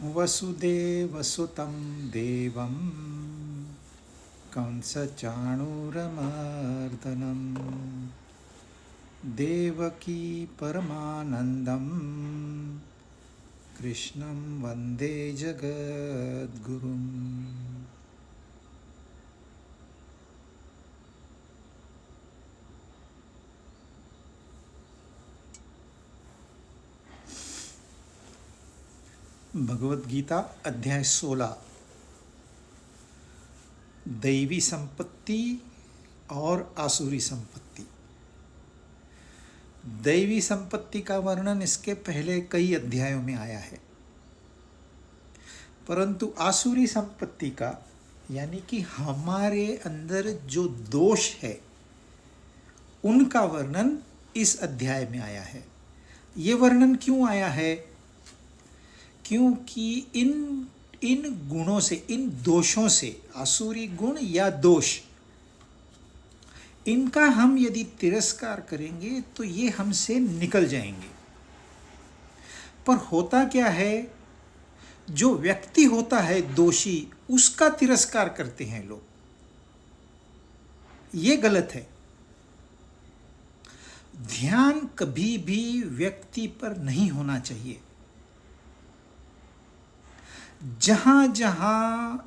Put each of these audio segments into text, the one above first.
वसुदेवसुतं देवं कंसचाणूरमर्दनं देवकी परमानन्दं कृष्णं वन्दे जगद्गुरुम्। भगवद गीता अध्याय 16 दैवी संपत्ति और आसुरी संपत्ति। दैवी संपत्ति का वर्णन इसके पहले कई अध्यायों में आया है, परंतु आसुरी संपत्ति का यानी कि हमारे अंदर जो दोष है उनका वर्णन इस अध्याय में आया है। ये वर्णन क्यों आया है? क्योंकि इन गुणों से, इन दोषों से, आसुरी गुण या दोष, इनका हम यदि तिरस्कार करेंगे तो ये हमसे निकल जाएंगे। पर होता क्या है, जो व्यक्ति होता है दोषी, उसका तिरस्कार करते हैं लोग। ये गलत है। ध्यान कभी भी व्यक्ति पर नहीं होना चाहिए। जहां जहां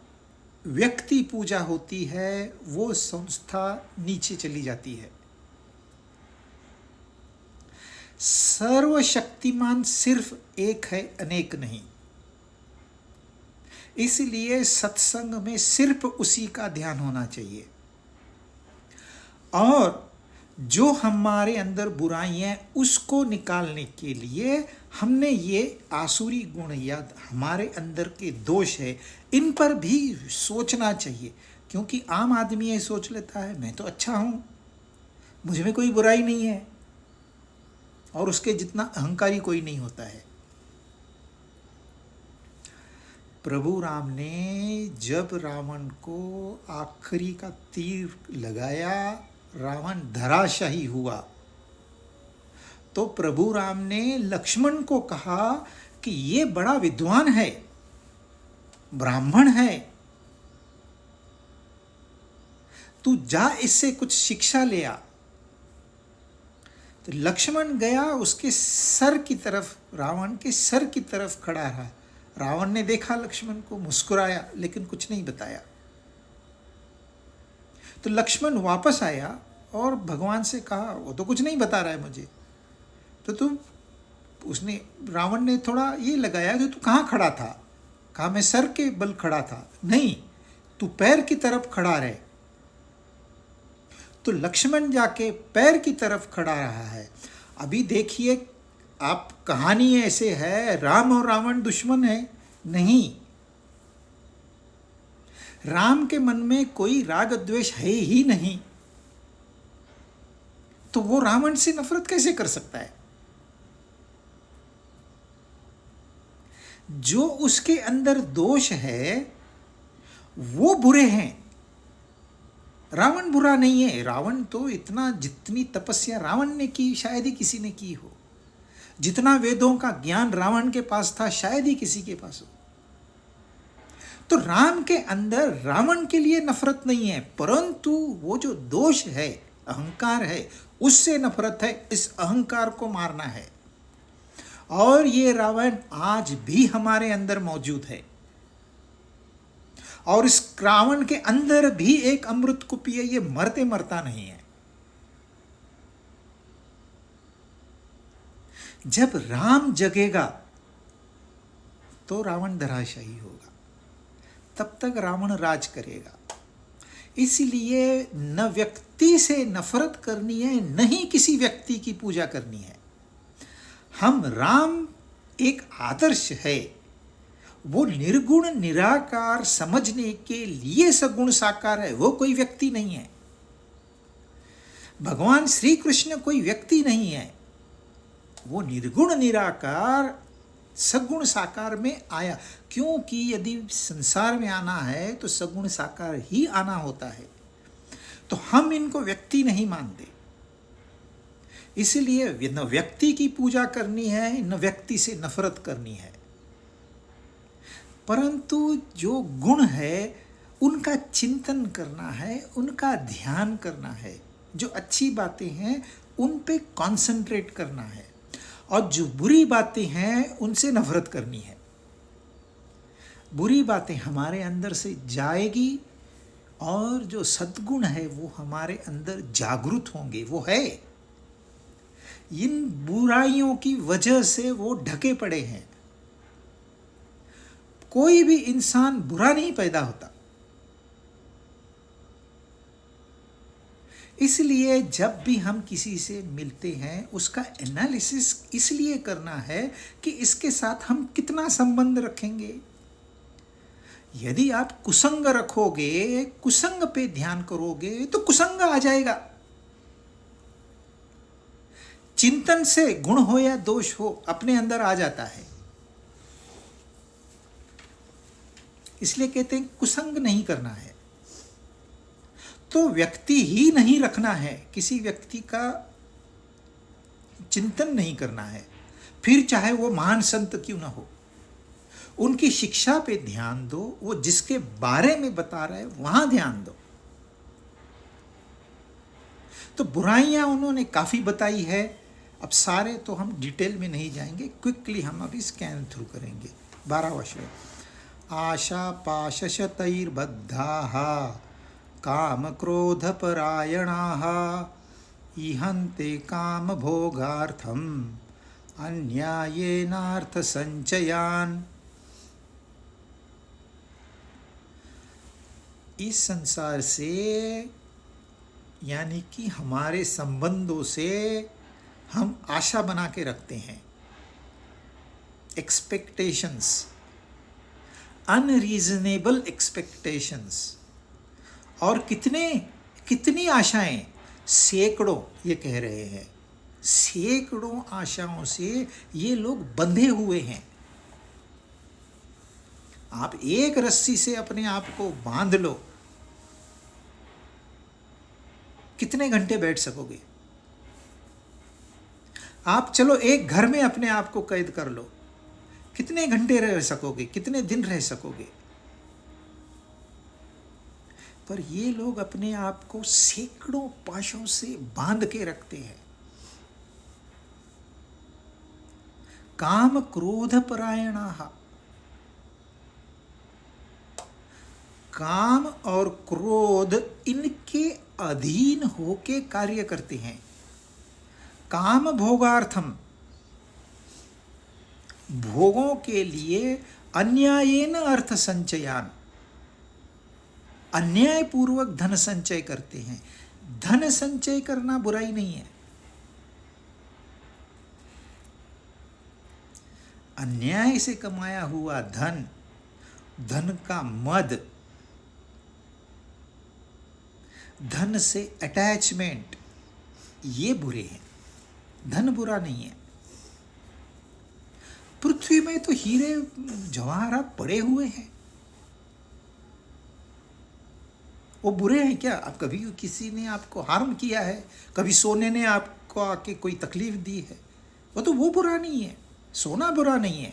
व्यक्ति पूजा होती है वो संस्था नीचे चली जाती है। सर्वशक्तिमान सिर्फ एक है, अनेक नहीं। इसलिए सत्संग में सिर्फ उसी का ध्यान होना चाहिए। और जो हमारे अंदर बुराइयां उसको निकालने के लिए हमने ये आसुरी गुण या हमारे अंदर के दोष है, इन पर भी सोचना चाहिए। क्योंकि आम आदमी ये सोच लेता है मैं तो अच्छा हूं, मुझ में कोई बुराई नहीं है, और उसके जितना अहंकारी कोई नहीं होता है। प्रभु राम ने जब रावण को आखिरी का तीर लगाया, रावण धराशाही हुआ, तो प्रभु राम ने लक्ष्मण को कहा कि ये बड़ा विद्वान है, ब्राह्मण है, तू जा इससे कुछ शिक्षा ले आ। तो लक्ष्मण गया, उसके सर की तरफ, रावण के सर की तरफ खड़ा रहा। रावण ने देखा लक्ष्मण को, मुस्कुराया, लेकिन कुछ नहीं बताया। तो लक्ष्मण वापस आया और भगवान से कहा वो तो कुछ नहीं बता रहा है मुझे। तो उसने, रावण ने थोड़ा ये लगाया जो तू कहाँ खड़ा था? कहा मैं सर के बल खड़ा था। नहीं, तू पैर की तरफ खड़ा रहे। तो लक्ष्मण जाके पैर की तरफ खड़ा रहा है। अभी देखिए, आप कहानी ऐसे है राम और रावण दुश्मन है? नहीं, राम के मन में कोई राग द्वेष है ही नहीं, तो वो रावण से नफरत कैसे कर सकता है? जो उसके अंदर दोष है वो बुरे हैं, रावण बुरा नहीं है। रावण तो इतना, जितनी तपस्या रावण ने की शायद ही किसी ने की हो, जितना वेदों का ज्ञान रावण के पास था शायद ही किसी के पास हो। तो राम के अंदर रावण के लिए नफरत नहीं है, परंतु वो जो दोष है, अहंकार है, उससे नफरत है। इस अहंकार को मारना है। और ये रावण आज भी हमारे अंदर मौजूद है, और इस रावण के अंदर भी एक अमृत कुपी है, ये मरते मरता नहीं है। जब राम जगेगा तो रावण धराशायी होगा, तब तक रावण राज करेगा। इसलिए न व्यक्ति से नफरत करनी है, न ही किसी व्यक्ति की पूजा करनी है। हम राम एक आदर्श है, वो निर्गुण निराकार समझने के लिए सगुण साकार है, वो कोई व्यक्ति नहीं है। भगवान श्री कृष्ण कोई व्यक्ति नहीं है, वो निर्गुण निराकार सगुण साकार में आया। क्योंकि यदि संसार में आना है तो सगुण साकार ही आना होता है। तो हम इनको व्यक्ति नहीं मानते। इसलिए न व्यक्ति की पूजा करनी है, न व्यक्ति से नफरत करनी है। परंतु जो गुण है उनका चिंतन करना है, उनका ध्यान करना है, जो अच्छी बातें हैं उन पे कंसंट्रेट करना है, और जो बुरी बातें हैं उनसे नफरत करनी है। बुरी बातें हमारे अंदर से जाएगी और जो सद्गुण है वो हमारे अंदर जागृत होंगे। वो है, इन बुराइयों की वजह से वो ढके पड़े हैं। कोई भी इंसान बुरा नहीं पैदा होता। इसलिए जब भी हम किसी से मिलते हैं उसका एनालिसिस इसलिए करना है कि इसके साथ हम कितना संबंध रखेंगे। यदि आप कुसंग रखोगे, कुसंग पे ध्यान करोगे तो कुसंग आ जाएगा। चिंतन से गुण हो या दोष हो अपने अंदर आ जाता है। इसलिए कहते हैं कुसंग नहीं करना है। तो व्यक्ति ही नहीं रखना है, किसी व्यक्ति का चिंतन नहीं करना है, फिर चाहे वो महान संत क्यों ना हो। उनकी शिक्षा पे ध्यान दो, वो जिसके बारे में बता रहे वहां ध्यान दो। तो बुराइयां उन्होंने काफी बताई है। अब सारे तो हम डिटेल में नहीं जाएंगे, क्विकली हम अभी स्कैन थ्रू करेंगे। 12वां श्लोक। आशा पाशशतैर्बद्धाः काम क्रोध परायणाः इहन्ते काम भोगार्थम अन्यायेनार्थ संचयान। इस संसार से यानी कि हमारे संबंधों से हम आशा बना के रखते हैं, एक्सपेक्टेशंस, अनरीजनेबल एक्सपेक्टेशंस। और कितनी आशाएं, सैकड़ों, ये कह रहे हैं सैकड़ों आशाओं से ये लोग बंधे हुए हैं। आप एक रस्सी से अपने आप को बांध लो, कितने घंटे बैठ सकोगे? आप चलो एक घर में अपने आप को कैद कर लो, कितने घंटे रह सकोगे, कितने दिन रह सकोगे? पर ये लोग अपने आप को सैकड़ों पाशों से बांध के रखते हैं। काम क्रोध परायणाः, काम और क्रोध इनके अधीन होके कार्य करते हैं। काम भोगार्थम, भोगों के लिए, अन्यायेन अर्थ संचयान, अन्याय पूर्वक धन संचय करते हैं। धन संचय करना बुराई नहीं है। अन्याय से कमाया हुआ धन, धन का मद, धन से अटैचमेंट, ये बुरे हैं। धन बुरा नहीं है। पृथ्वी में तो हीरे जवाहरात पड़े हुए हैं, वो बुरे हैं क्या? आप कभी किसी ने आपको हार्म किया है, कभी सोने ने आपको आके कोई तकलीफ दी है, वो बुरा नहीं है। सोना बुरा नहीं है,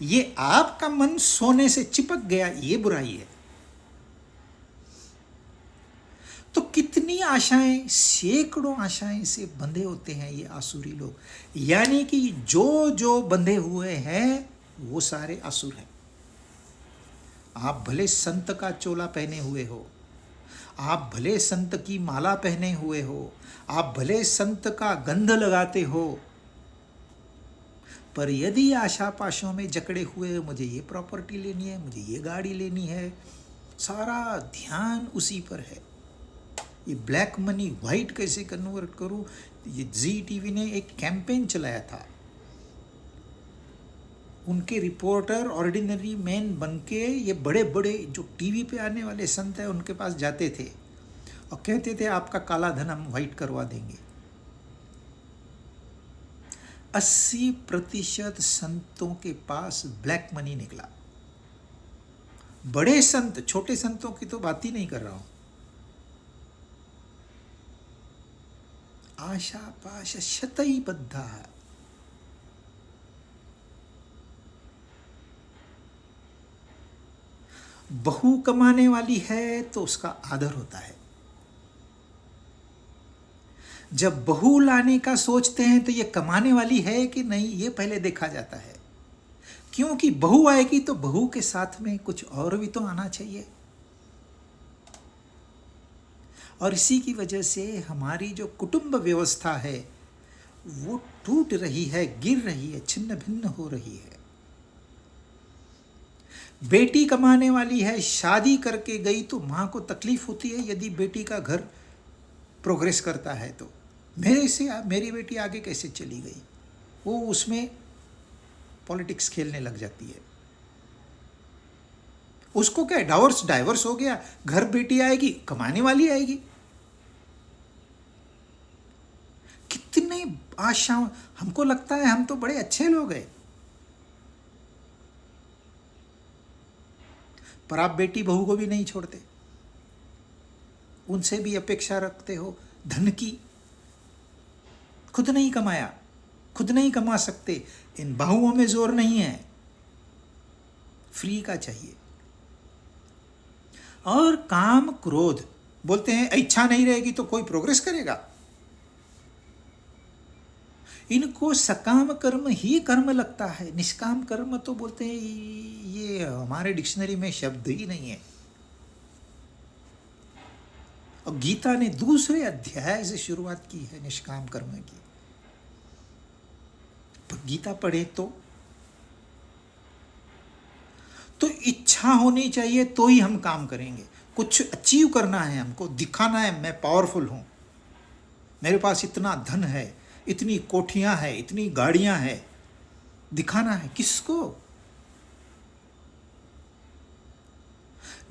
ये आपका मन सोने से चिपक गया, ये बुराई है। तो कितनी आशाएं, सैकड़ों आशाएं से बंधे होते हैं ये आसुरी लोग। यानी कि जो जो बंधे हुए हैं वो सारे आसुर हैं। आप भले संत का चोला पहने हुए हो, आप भले संत की माला पहने हुए हो, आप भले संत का गंध लगाते हो, पर यदि आशा पाशों में जकड़े हुए, मुझे ये प्रॉपर्टी लेनी है, मुझे ये गाड़ी लेनी है, सारा ध्यान उसी पर है। ये ब्लैक मनी वाइट कैसे कन्वर्ट करूं, ये जी टीवी ने एक कैंपेन चलाया था। उनके रिपोर्टर ऑर्डिनरी मैन बनके ये बड़े बड़े जो टीवी पे आने वाले संत हैं उनके पास जाते थे और कहते थे आपका काला धन हम वाइट करवा देंगे। 80% संतों के पास ब्लैक मनी निकला। बड़े संत, छोटे संतों की तो बात ही नहीं कर रहा हूं। आशा पाश शतैर्बद्धाः, बहू कमाने वाली है तो उसका आदर होता है। जब बहू लाने का सोचते हैं तो ये कमाने वाली है कि नहीं, ये पहले देखा जाता है। क्योंकि बहू आएगी तो बहू के साथ में कुछ और भी तो आना चाहिए। और इसी की वजह से हमारी जो कुटुंब व्यवस्था है वो टूट रही है, गिर रही है, छिन्न भिन्न हो रही है। बेटी कमाने वाली है, शादी करके गई तो माँ को तकलीफ होती है यदि बेटी का घर प्रोग्रेस करता है तो। मेरी बेटी आगे कैसे चली गई, वो उसमें पॉलिटिक्स खेलने लग जाती है। उसको क्या, डाइवर्स हो गया, घर बेटी आएगी, कमाने वाली आएगी। कितने आशा, हमको लगता है हम तो बड़े अच्छे लोग हैं, पर आप बेटी बहू को भी नहीं छोड़ते, उनसे भी अपेक्षा रखते हो धन की। खुद नहीं कमाया, खुद नहीं कमा सकते, इन बहुओं में जोर नहीं है, फ्री का चाहिए। और काम क्रोध, बोलते हैं इच्छा नहीं रहेगी तो कोई प्रोग्रेस करेगा। इनको सकाम कर्म ही कर्म लगता है, निष्काम कर्म तो बोलते हैं ये हमारे डिक्शनरी में शब्द ही नहीं है। और गीता ने दूसरे अध्याय से शुरुआत की है निष्काम कर्म की। पर गीता पढ़े तो इच्छा होनी चाहिए तो ही हम काम करेंगे। कुछ अचीव करना है, हमको दिखाना है मैं पावरफुल हूं, मेरे पास इतना धन है, इतनी कोठियां हैं, इतनी गाड़ियां हैं, दिखाना है किसको?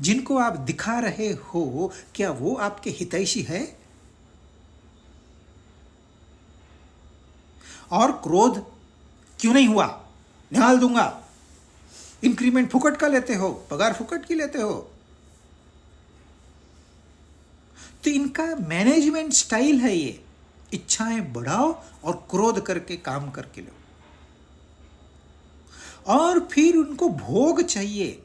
जिनको आप दिखा रहे हो क्या वो आपके हितैषी है? और क्रोध क्यों नहीं हुआ, निकाल दूंगा। इंक्रीमेंट फुकट का लेते हो, पगार फुकट की लेते हो। तो इनका मैनेजमेंट स्टाइल है ये, इच्छाएं बढ़ाओ और क्रोध करके काम करके लो। और फिर उनको भोग चाहिए,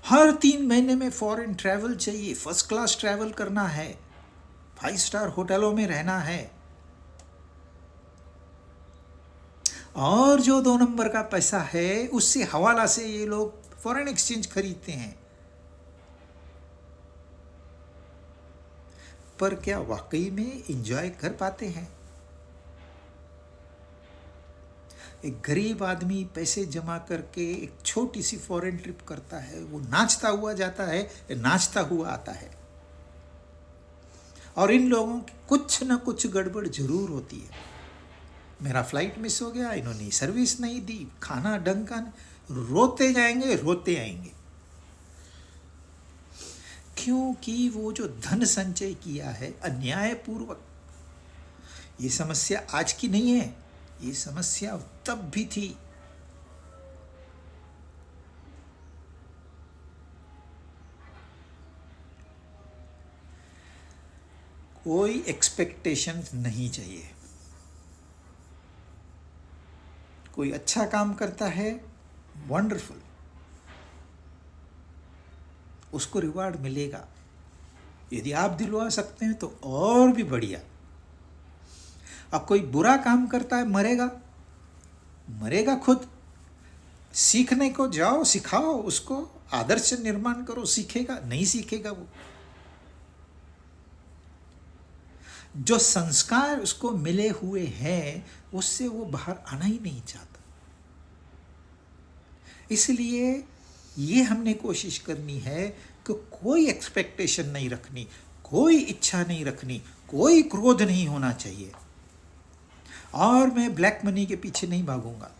हर 3 महीने में फॉरेन ट्रैवल चाहिए, फर्स्ट क्लास ट्रैवल करना है, 5 स्टार होटलों में रहना है। और जो 2 नंबर का पैसा है उससे हवाला से ये लोग फॉरेन एक्सचेंज खरीदते हैं। पर क्या वाकई में एंजॉय कर पाते हैं? एक गरीब आदमी पैसे जमा करके एक छोटी सी फॉरेन ट्रिप करता है, वो नाचता हुआ जाता है, नाचता हुआ आता है। और इन लोगों की कुछ ना कुछ गड़बड़ जरूर होती है। मेरा फ्लाइट मिस हो गया, इन्होंने सर्विस नहीं दी, खाना ढंग का नहीं, रोते जाएंगे रोते आएंगे। क्योंकि वो जो धन संचय किया है अन्यायपूर्वक, ये समस्या आज की नहीं है, ये समस्या तब भी थी। कोई एक्सपेक्टेशन नहीं चाहिए। कोई अच्छा काम करता है, वंडरफुल, उसको रिवार्ड मिलेगा। यदि आप दिलवा सकते हैं तो और भी बढ़िया। अब कोई बुरा काम करता है, मरेगा खुद। सीखने को जाओ, सिखाओ उसको, आदर्श निर्माण करो, सीखेगा नहीं, सीखेगा वो। जो संस्कार उसको मिले हुए हैं उससे वो बाहर आना ही नहीं चाहता। इसलिए ये हमने कोशिश करनी है कि कोई एक्सपेक्टेशन नहीं रखनी, कोई इच्छा नहीं रखनी, कोई क्रोध नहीं होना चाहिए। और मैं ब्लैक मनी के पीछे नहीं भागूंगा।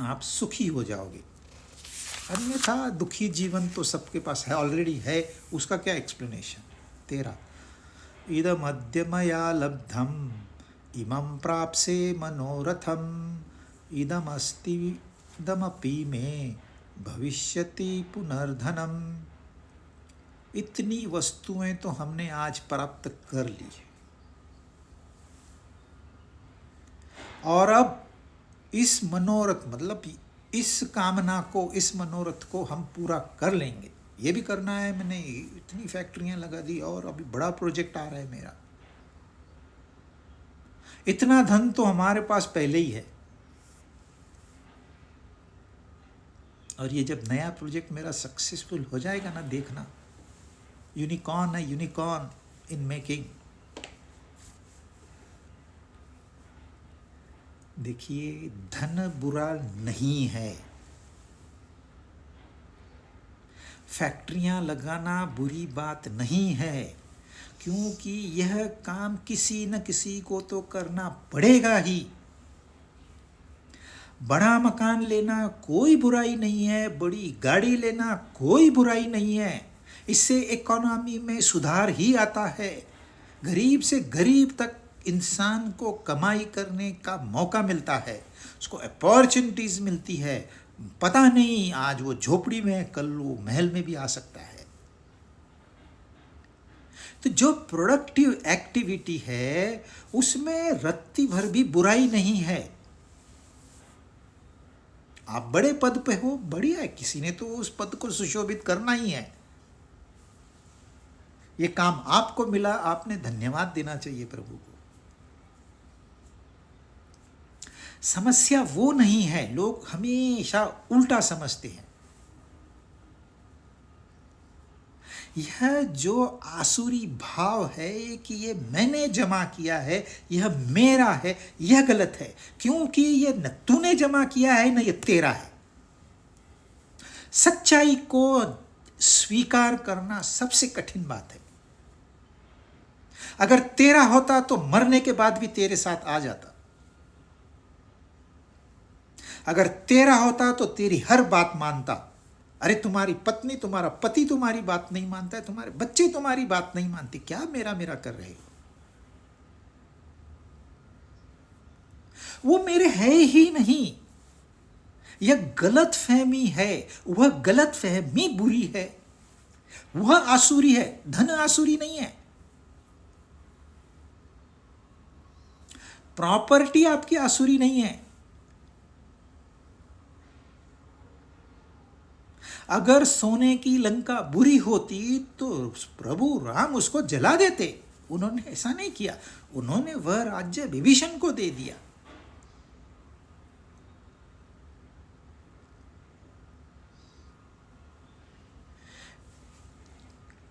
आप सुखी हो जाओगे, अन्यथा दुखी जीवन तो सबके पास है, ऑलरेडी है, उसका क्या एक्सप्लेनेशन? 13 इदमद्य मया लब्धम इमं प्राप्से मनोरथम इदमस्ति इदमपि मे भविष्यति पुनर्धनम। इतनी वस्तुएं तो हमने आज प्राप्त कर ली, और अब इस मनोरथ मतलब इस कामना को, इस मनोरथ को हम पूरा कर लेंगे। ये भी करना है, मैंने इतनी फैक्ट्रियां लगा दी और अभी बड़ा प्रोजेक्ट आ रहा है मेरा, इतना धन तो हमारे पास पहले ही है, और ये जब नया प्रोजेक्ट मेरा सक्सेसफुल हो जाएगा ना, देखना, यूनिकॉर्न है, यूनिकॉर्न इन मेकिंग। देखिए, धन बुरा नहीं है, फैक्ट्रियां लगाना बुरी बात नहीं है, क्योंकि यह काम किसी न किसी को तो करना पड़ेगा ही। बड़ा मकान लेना कोई बुराई नहीं है, बड़ी गाड़ी लेना कोई बुराई नहीं है, इससे इकोनॉमी में सुधार ही आता है। गरीब से गरीब तक इंसान को कमाई करने का मौका मिलता है, उसको अपॉर्चुनिटीज मिलती है। पता नहीं आज वो झोपड़ी में है, कल वो महल में भी आ सकता है। तो जो प्रोडक्टिव एक्टिविटी है उसमें रत्ती भर भी बुराई नहीं है। आप बड़े पद पे हो, बढ़िया है, किसी ने तो उस पद को सुशोभित करना ही है, ये काम आपको मिला, आपने धन्यवाद देना चाहिए प्रभु को। समस्या वो नहीं है, लोग हमेशा उल्टा समझते हैं। यह जो आसुरी भाव है कि ये मैंने जमा किया है, यह मेरा है, यह गलत है, क्योंकि ये न तूने जमा किया है न ये तेरा है। सच्चाई को स्वीकार करना सबसे कठिन बात है। अगर तेरा होता तो मरने के बाद भी तेरे साथ आ जाता, अगर तेरा होता तो तेरी हर बात मानता। अरे तुम्हारी पत्नी, तुम्हारा पति तुम्हारी बात नहीं मानता है, तुम्हारे बच्चे तुम्हारी बात नहीं मानते, क्या मेरा मेरा कर रहे हो? वो मेरे है ही नहीं, यह गलत फहमी है, वह गलत फहमी बुरी है, वह आसुरी है, धन आसुरी नहीं है। प्रॉपर्टी आपकी आसुरी नहीं है। अगर सोने की लंका बुरी होती तो प्रभु राम उसको जला देते, उन्होंने ऐसा नहीं किया, उन्होंने वह राज्य विभीषण को दे दिया।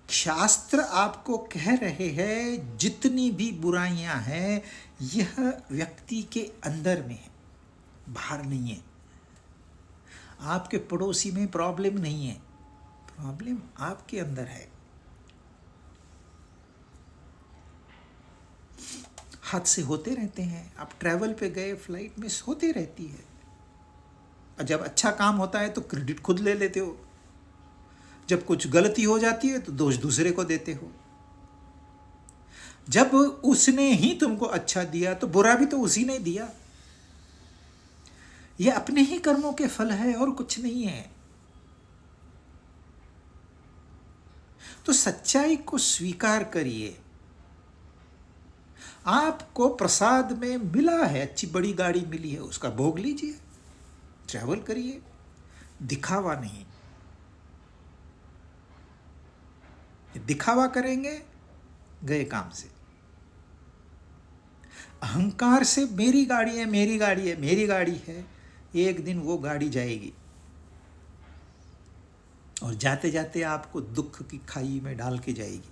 शास्त्र आपको कह रहे हैं जितनी भी बुराइयां हैं यह व्यक्ति के अंदर में है, बाहर नहीं है। आपके पड़ोसी में प्रॉब्लम नहीं है, प्रॉब्लम आपके अंदर है। हादसे होते रहते हैं, आप ट्रैवल पे गए, फ्लाइट मिस होती रहती है, और जब अच्छा काम होता है तो क्रेडिट खुद ले लेते हो, जब कुछ गलती हो जाती है तो दोष दूसरे को देते हो। जब उसने ही तुमको अच्छा दिया तो बुरा भी तो उसी ने दिया। यह अपने ही कर्मों के फल है और कुछ नहीं है। तो सच्चाई को स्वीकार करिए। आपको प्रसाद में मिला है, अच्छी बड़ी गाड़ी मिली है, उसका भोग लीजिए, ट्रैवल करिए, दिखावा नहीं। दिखावा करेंगे गए काम से। अहंकार से मेरी गाड़ी है, मेरी गाड़ी है, मेरी गाड़ी है, एक दिन वो गाड़ी जाएगी और जाते जाते आपको दुख की खाई में डाल के जाएगी।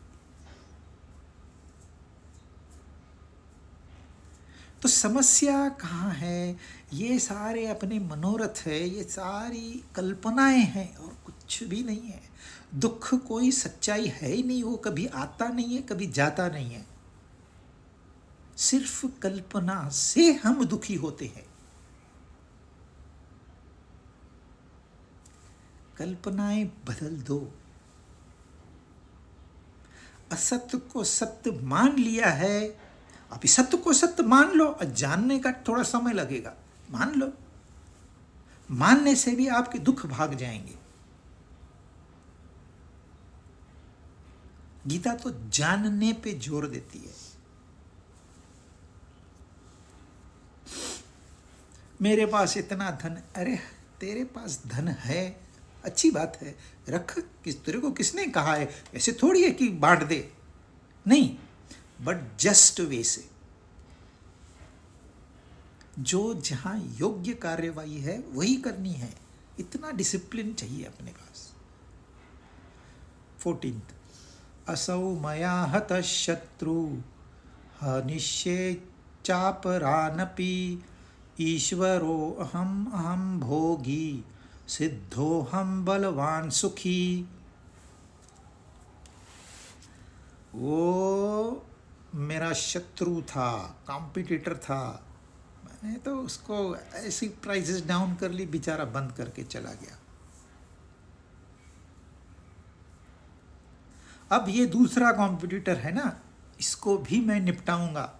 तो समस्या कहाँ है? ये सारे अपने मनोरथ है, ये सारी कल्पनाएं हैं और कुछ भी नहीं है। दुख कोई सच्चाई है ही नहीं, वो कभी आता नहीं है, कभी जाता नहीं है। सिर्फ कल्पना से हम दुखी होते हैं। कल्पनाएं बदल दो। असत्य को सत्य मान लिया है, अभी सत्य को सत्य मान लो, जानने का थोड़ा समय लगेगा, मान लो। मानने से भी आपके दुख भाग जाएंगे। गीता तो जानने पे जोर देती है। मेरे पास इतना धन, अरे तेरे पास धन है, अच्छी बात है, रख, तेरे को किसने कहा है, ऐसे थोड़ी है कि बांट दे, नहीं, बट जस्ट वे से, जो जहां योग्य कार्यवाही है वही करनी है, इतना डिसिप्लिन चाहिए अपने पास। 14th, असौ मया हतः शत्रु हनिष्ये चापरानपि ईश्वरो अहम अहम भोगी सिद्धोहम बलवान सुखी। वो मेरा शत्रु था, कॉम्पिटिटर था, मैंने तो उसको ऐसी प्राइसेस डाउन कर ली, बेचारा बंद करके चला गया। अब ये दूसरा कॉम्पिटिटर है ना, इसको भी मैं निपटाऊंगा।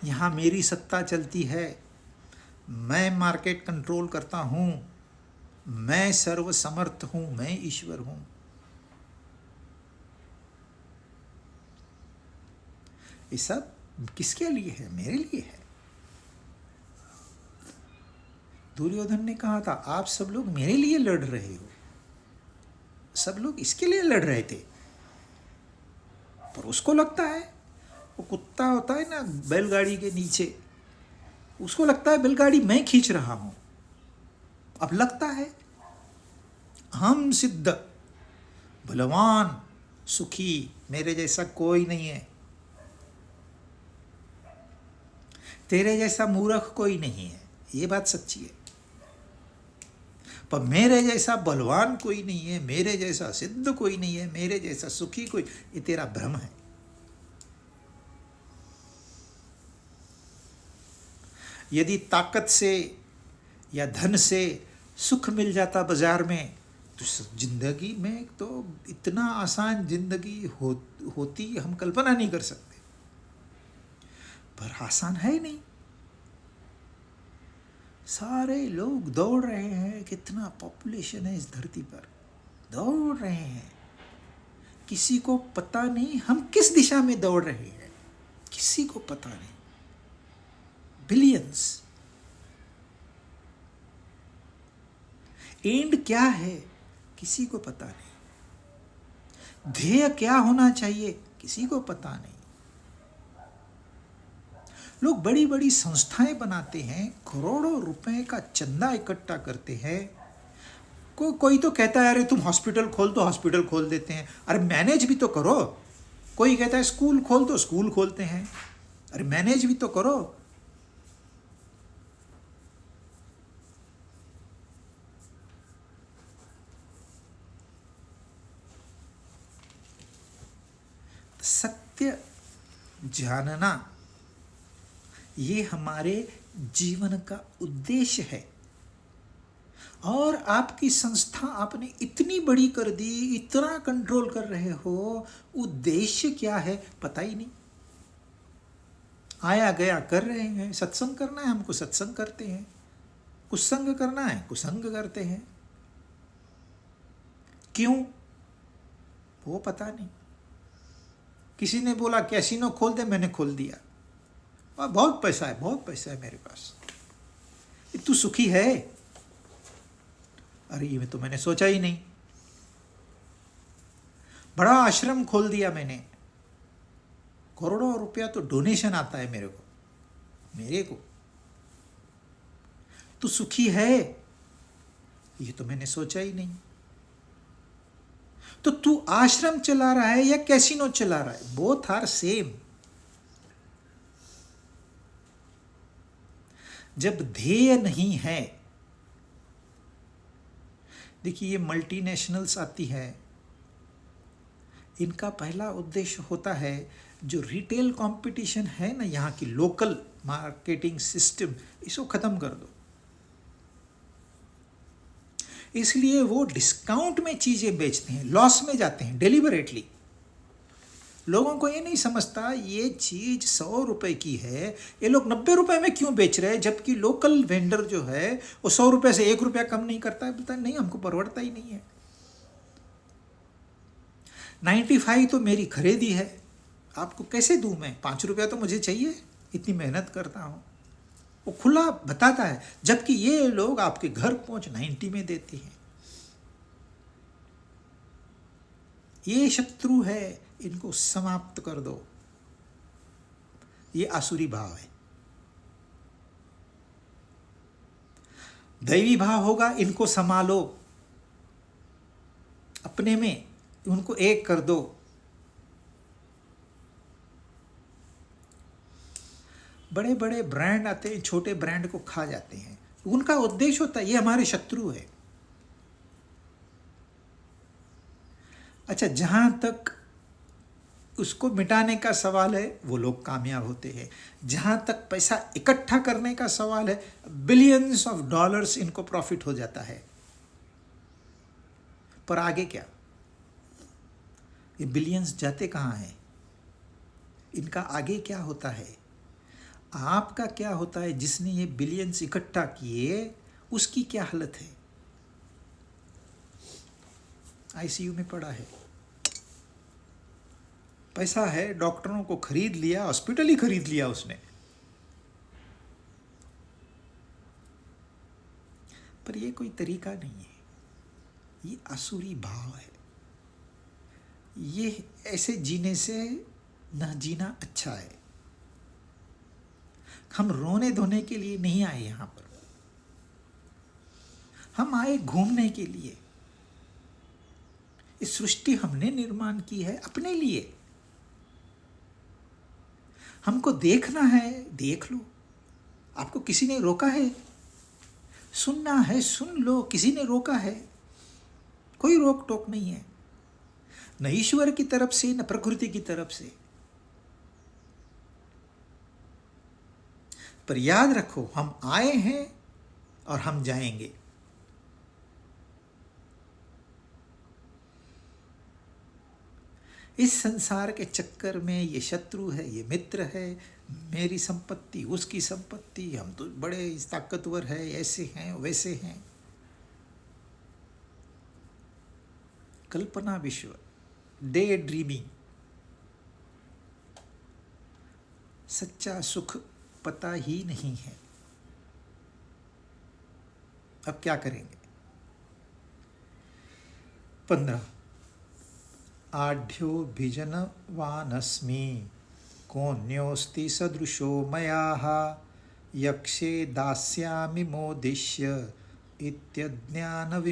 यहां मेरी सत्ता चलती है, मैं मार्केट कंट्रोल करता हूं, मैं सर्वसमर्थ हूं, मैं ईश्वर हूं। ये सब किसके लिए है? मेरे लिए है। दुर्योधन ने कहा था, आप सब लोग मेरे लिए लड़ रहे हो, सब लोग इसके लिए लड़ रहे थे। पर उसको लगता है, वो कुत्ता होता है ना बैलगाड़ी के नीचे, उसको लगता है बैलगाड़ी मैं खींच रहा हूं। अब लगता है हम सिद्ध, बलवान, सुखी, मेरे जैसा कोई नहीं है, तेरे जैसा मूर्ख कोई नहीं है, ये बात सच्ची है। पर मेरे जैसा बलवान कोई नहीं है, मेरे जैसा सिद्ध कोई नहीं है, मेरे जैसा सुखी कोई, ये तेरा भ्रम है। यदि ताकत से या धन से सुख मिल जाता बाजार में, तो जिंदगी में तो इतना आसान जिंदगी होती हम कल्पना नहीं कर सकते। पर आसान है नहीं। सारे लोग दौड़ रहे हैं, कितना पॉपुलेशन है इस धरती पर, दौड़ रहे हैं, किसी को पता नहीं हम किस दिशा में दौड़ रहे हैं, किसी को पता नहीं। बिलियंस, एंड क्या है किसी को पता नहीं, ध्येय क्या होना चाहिए किसी को पता नहीं। लोग बड़ी बड़ी संस्थाएं बनाते हैं, करोड़ों रुपए का चंदा इकट्ठा करते हैं। कोई तो कहता है अरे तुम हॉस्पिटल खोल दो, हॉस्पिटल खोल देते हैं। अरे मैनेज भी तो करो। कोई कहता है स्कूल खोल दो, स्कूल खोलते हैं। अरे मैनेज भी तो करो। सत्य जानना ये हमारे जीवन का उद्देश्य है। और आपकी संस्था आपने इतनी बड़ी कर दी, इतना कंट्रोल कर रहे हो, उद्देश्य क्या है पता ही नहीं। आया गया कर रहे हैं, सत्संग करना है हमको सत्संग करते हैं, कुसंग करना है कुसंग करते हैं। क्यों वो पता नहीं। किसी ने बोला कैसीनो खोल दे, मैंने खोल दिया, बहुत पैसा है, बहुत पैसा है मेरे पास। तू सुखी है? अरे ये तो मैंने सोचा ही नहीं। बड़ा आश्रम खोल दिया मैंने, करोड़ों रुपया तो डोनेशन आता है मेरे को। तू सुखी है? ये तो मैंने सोचा ही नहीं। तो तू आश्रम चला रहा है या कैसीनो चला रहा है? Both are same. जब ध्येय नहीं है, देखिए ये मल्टीनेशनल्स आती है, इनका पहला उद्देश्य होता है जो रिटेल कंपटीशन है ना, यहाँ की लोकल मार्केटिंग सिस्टम, इसको खत्म कर दो। इसलिए वो डिस्काउंट में चीजें बेचते हैं, लॉस में जाते हैं डेलिबरेटली। लोगों को ये नहीं समझता ये चीज 100 रुपए की है, ये लोग 90 रुपए में क्यों बेच रहे हैं, जबकि लोकल वेंडर जो है वो 100 रुपए से 1 रुपया कम नहीं करता है। बोलता है नहीं हमको परवड़ता ही नहीं है, 95 तो मेरी खरीदी है, आपको कैसे दूं मैं? 5 रुपया तो मुझे चाहिए, इतनी मेहनत करता हूं। वो खुला बताता है, जबकि ये लोग आपके घर पहुंच 90 में देते हैं। ये शत्रु है, इनको समाप्त कर दो। ये आसुरी भाव है। दैवी भाव होगा, इनको संभालो, अपने में उनको एक कर दो। बड़े बड़े ब्रांड आते हैं, छोटे ब्रांड को खा जाते हैं। उनका उद्देश्य होता है ये हमारे शत्रु है। अच्छा, जहां तक उसको मिटाने का सवाल है वो लोग कामयाब होते हैं। जहां तक पैसा इकट्ठा करने का सवाल है, बिलियंस ऑफ डॉलर्स इनको प्रॉफिट हो जाता है। पर आगे क्या? ये बिलियंस जाते कहाँ हैं? इनका आगे क्या होता है? आपका क्या होता है? जिसने ये बिलियंस इकट्ठा किए उसकी क्या हालत है? आईसीयू में पड़ा है। पैसा है, डॉक्टरों को खरीद लिया, हॉस्पिटल ही खरीद लिया उसने। पर ये कोई तरीका नहीं है, ये आसुरी भाव है। ये ऐसे जीने से न जीना अच्छा है। हम रोने धोने के लिए नहीं आए यहां पर, हम आए घूमने के लिए। इस सृष्टि हमने निर्माण की है अपने लिए। हमको देखना है, देख लो। आपको किसी ने रोका है? सुनना है, सुन लो। किसी ने रोका है? कोई रोक टोक नहीं है, न ईश्वर की तरफ से न प्रकृति की तरफ से। पर याद रखो, हम आए हैं और हम जाएंगे। इस संसार के चक्कर में ये शत्रु है, ये मित्र है, मेरी संपत्ति, उसकी संपत्ति, हम तो बड़े ताकतवर है, ऐसे हैं वैसे हैं। कल्पना विश्व, डे ड्रीमिंग। सच्चा सुख पता ही नहीं है। अब क्या करेंगे? 15 आढ्यो भिजनवानस्मि कोऽन्योऽस्ति सदृशो मयाः यक्षे दास्यामि मोदिष्य इत्यज्ञानविमोहिताः।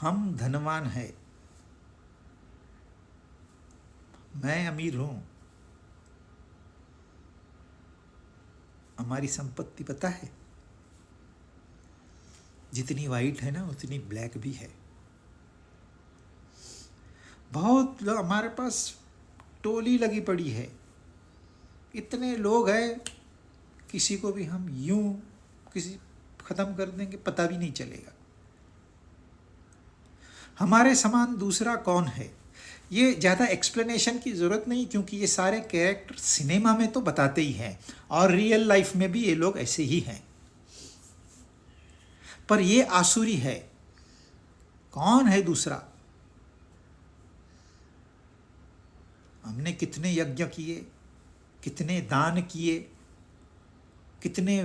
हम धनवान है, मैं अमीर हूं। हमारी संपत्ति पता है, जितनी वाइट है ना उतनी ब्लैक भी है। बहुत लोग हमारे पास टोली लगी पड़ी है, इतने लोग हैं, किसी को भी हम यूं किसी खत्म कर देंगे पता भी नहीं चलेगा। हमारे समान दूसरा कौन है? ये ज़्यादा एक्सप्लेनेशन की ज़रूरत नहीं, क्योंकि ये सारे कैरेक्टर सिनेमा में तो बताते ही हैं और रियल लाइफ में भी ये लोग ऐसे ही हैं। पर ये आसुरी है। कौन है दूसरा? हमने कितने यज्ञ किए, कितने दान किए, कितने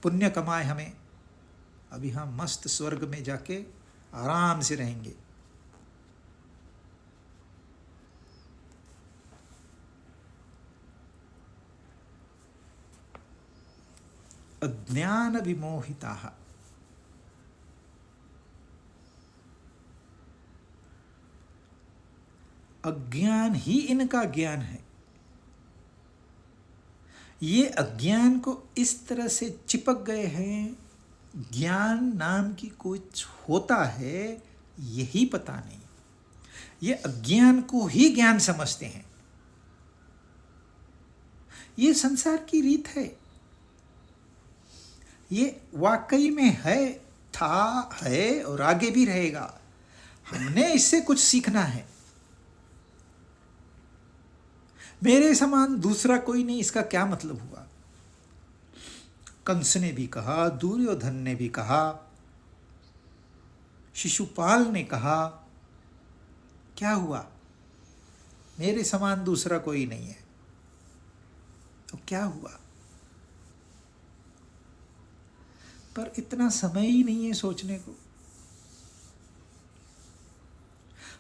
पुण्य कमाए हमें। अभी हम मस्त स्वर्ग में जाके आराम से रहेंगे। अज्ञान विमोहिताः। अज्ञान ही इनका ज्ञान है। ये अज्ञान को इस तरह से चिपक गए हैं, ज्ञान नाम की कुछ होता है यही पता नहीं। ये अज्ञान को ही ज्ञान समझते हैं। ये संसार की रीत है, ये वाकई में है, था, है और आगे भी रहेगा। हमने इससे कुछ सीखना है। मेरे समान दूसरा कोई नहीं, इसका क्या मतलब हुआ? कंस ने भी कहा, दुर्योधन ने भी कहा, शिशुपाल ने कहा, क्या हुआ? मेरे समान दूसरा कोई नहीं है। तो क्या हुआ? पर इतना समय ही नहीं है सोचने को।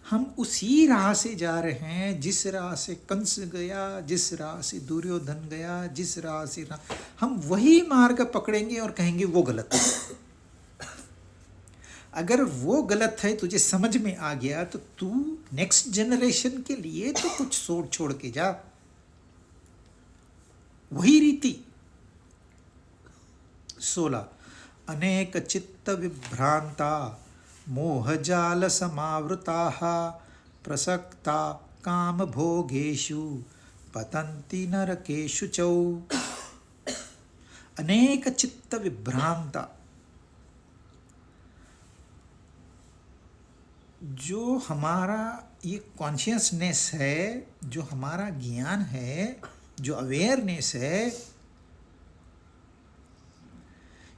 हम उसी राह से जा रहे हैं जिस राह से कंस गया, जिस राह से दुर्योधन गया, जिस राह से हम वही मार्ग पकड़ेंगे और कहेंगे वो गलत है। अगर वो गलत है तुझे समझ में आ गया तो तू नेक्स्ट जनरेशन के लिए तो कुछ सोच छोड़ के जा। वही रीति 16 अनेक चित्त विभ्रांता मोहजाल समावृताः प्रसक्ता काम भोगेषु पतन्ति नरकेषु चौ। अनेक चित्त विभ्रांता, जो हमारा ये कॉन्शियसनेस है, जो हमारा ज्ञान है, जो अवेयरनेस है,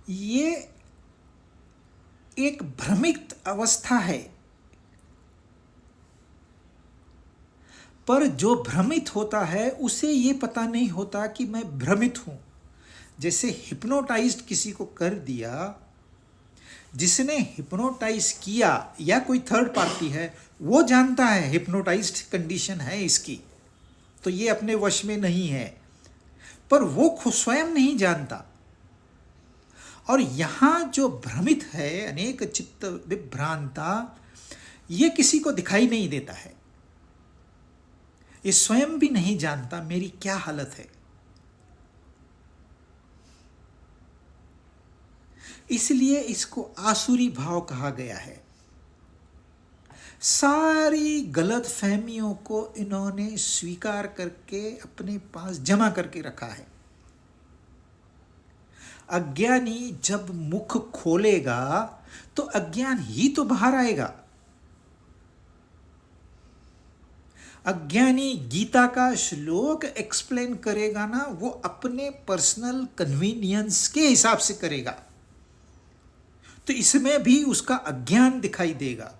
ये एक भ्रमित अवस्था है। पर जो भ्रमित होता है उसे ये पता नहीं होता कि मैं भ्रमित हूं। जैसे हिप्नोटाइज्ड किसी को कर दिया, जिसने हिप्नोटाइज किया या कोई थर्ड पार्टी है, वो जानता है हिप्नोटाइज्ड कंडीशन है इसकी, तो ये अपने वश में नहीं है, पर वो खुद स्वयं नहीं जानता। और यहां जो भ्रमित है, अनेक चित्त विभ्रांता, ये किसी को दिखाई नहीं देता है। ये स्वयं भी नहीं जानता मेरी क्या हालत है। इसलिए इसको आसुरी भाव कहा गया है। सारी गलत फहमियों को इन्होंने स्वीकार करके अपने पास जमा करके रखा है। अज्ञानी जब मुख खोलेगा तो अज्ञान ही तो बाहर आएगा। अज्ञानी गीता का श्लोक एक्सप्लेन करेगा ना, वो अपने पर्सनल कन्वीनियंस के हिसाब से करेगा, तो इसमें भी उसका अज्ञान दिखाई देगा।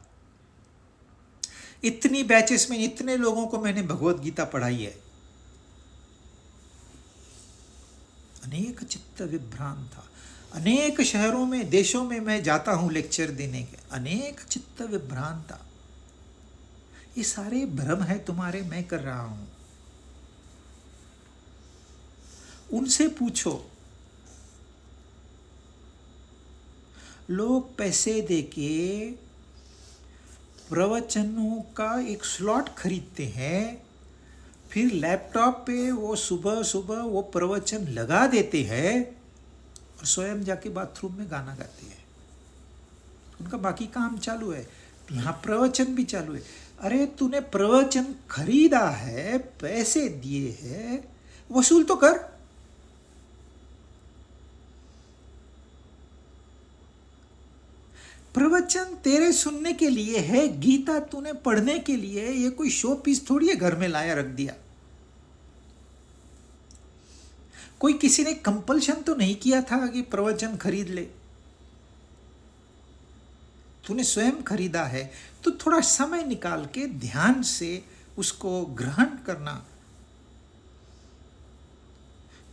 इतनी बैचेस में इतने लोगों को मैंने भगवत गीता पढ़ाई है। अनेक चित्त विभ्रांत था। अनेक शहरों में, देशों में मैं जाता हूं लेक्चर देने के। अनेक चित्त विभ्रांत, ये सारे भ्रम है तुम्हारे, मैं कर रहा हूं। उनसे पूछो। लोग पैसे देके प्रवचनों का एक स्लॉट खरीदते हैं, फिर लैपटॉप पे वो सुबह सुबह वो प्रवचन लगा देते हैं और स्वयं जाके बाथरूम में गाना गाते हैं। उनका बाकी काम चालू है, यहाँ प्रवचन भी चालू है। अरे तूने प्रवचन खरीदा है, पैसे दिए हैं, वसूल तो कर। प्रवचन तेरे सुनने के लिए है, गीता तूने पढ़ने के लिए। ये कोई शो पीस थोड़ी है घर में लाया रख दिया। कोई किसी ने कंपल्शन तो नहीं किया था कि प्रवचन खरीद ले। तूने स्वयं खरीदा है तो थोड़ा समय निकाल के ध्यान से उसको ग्रहण करना।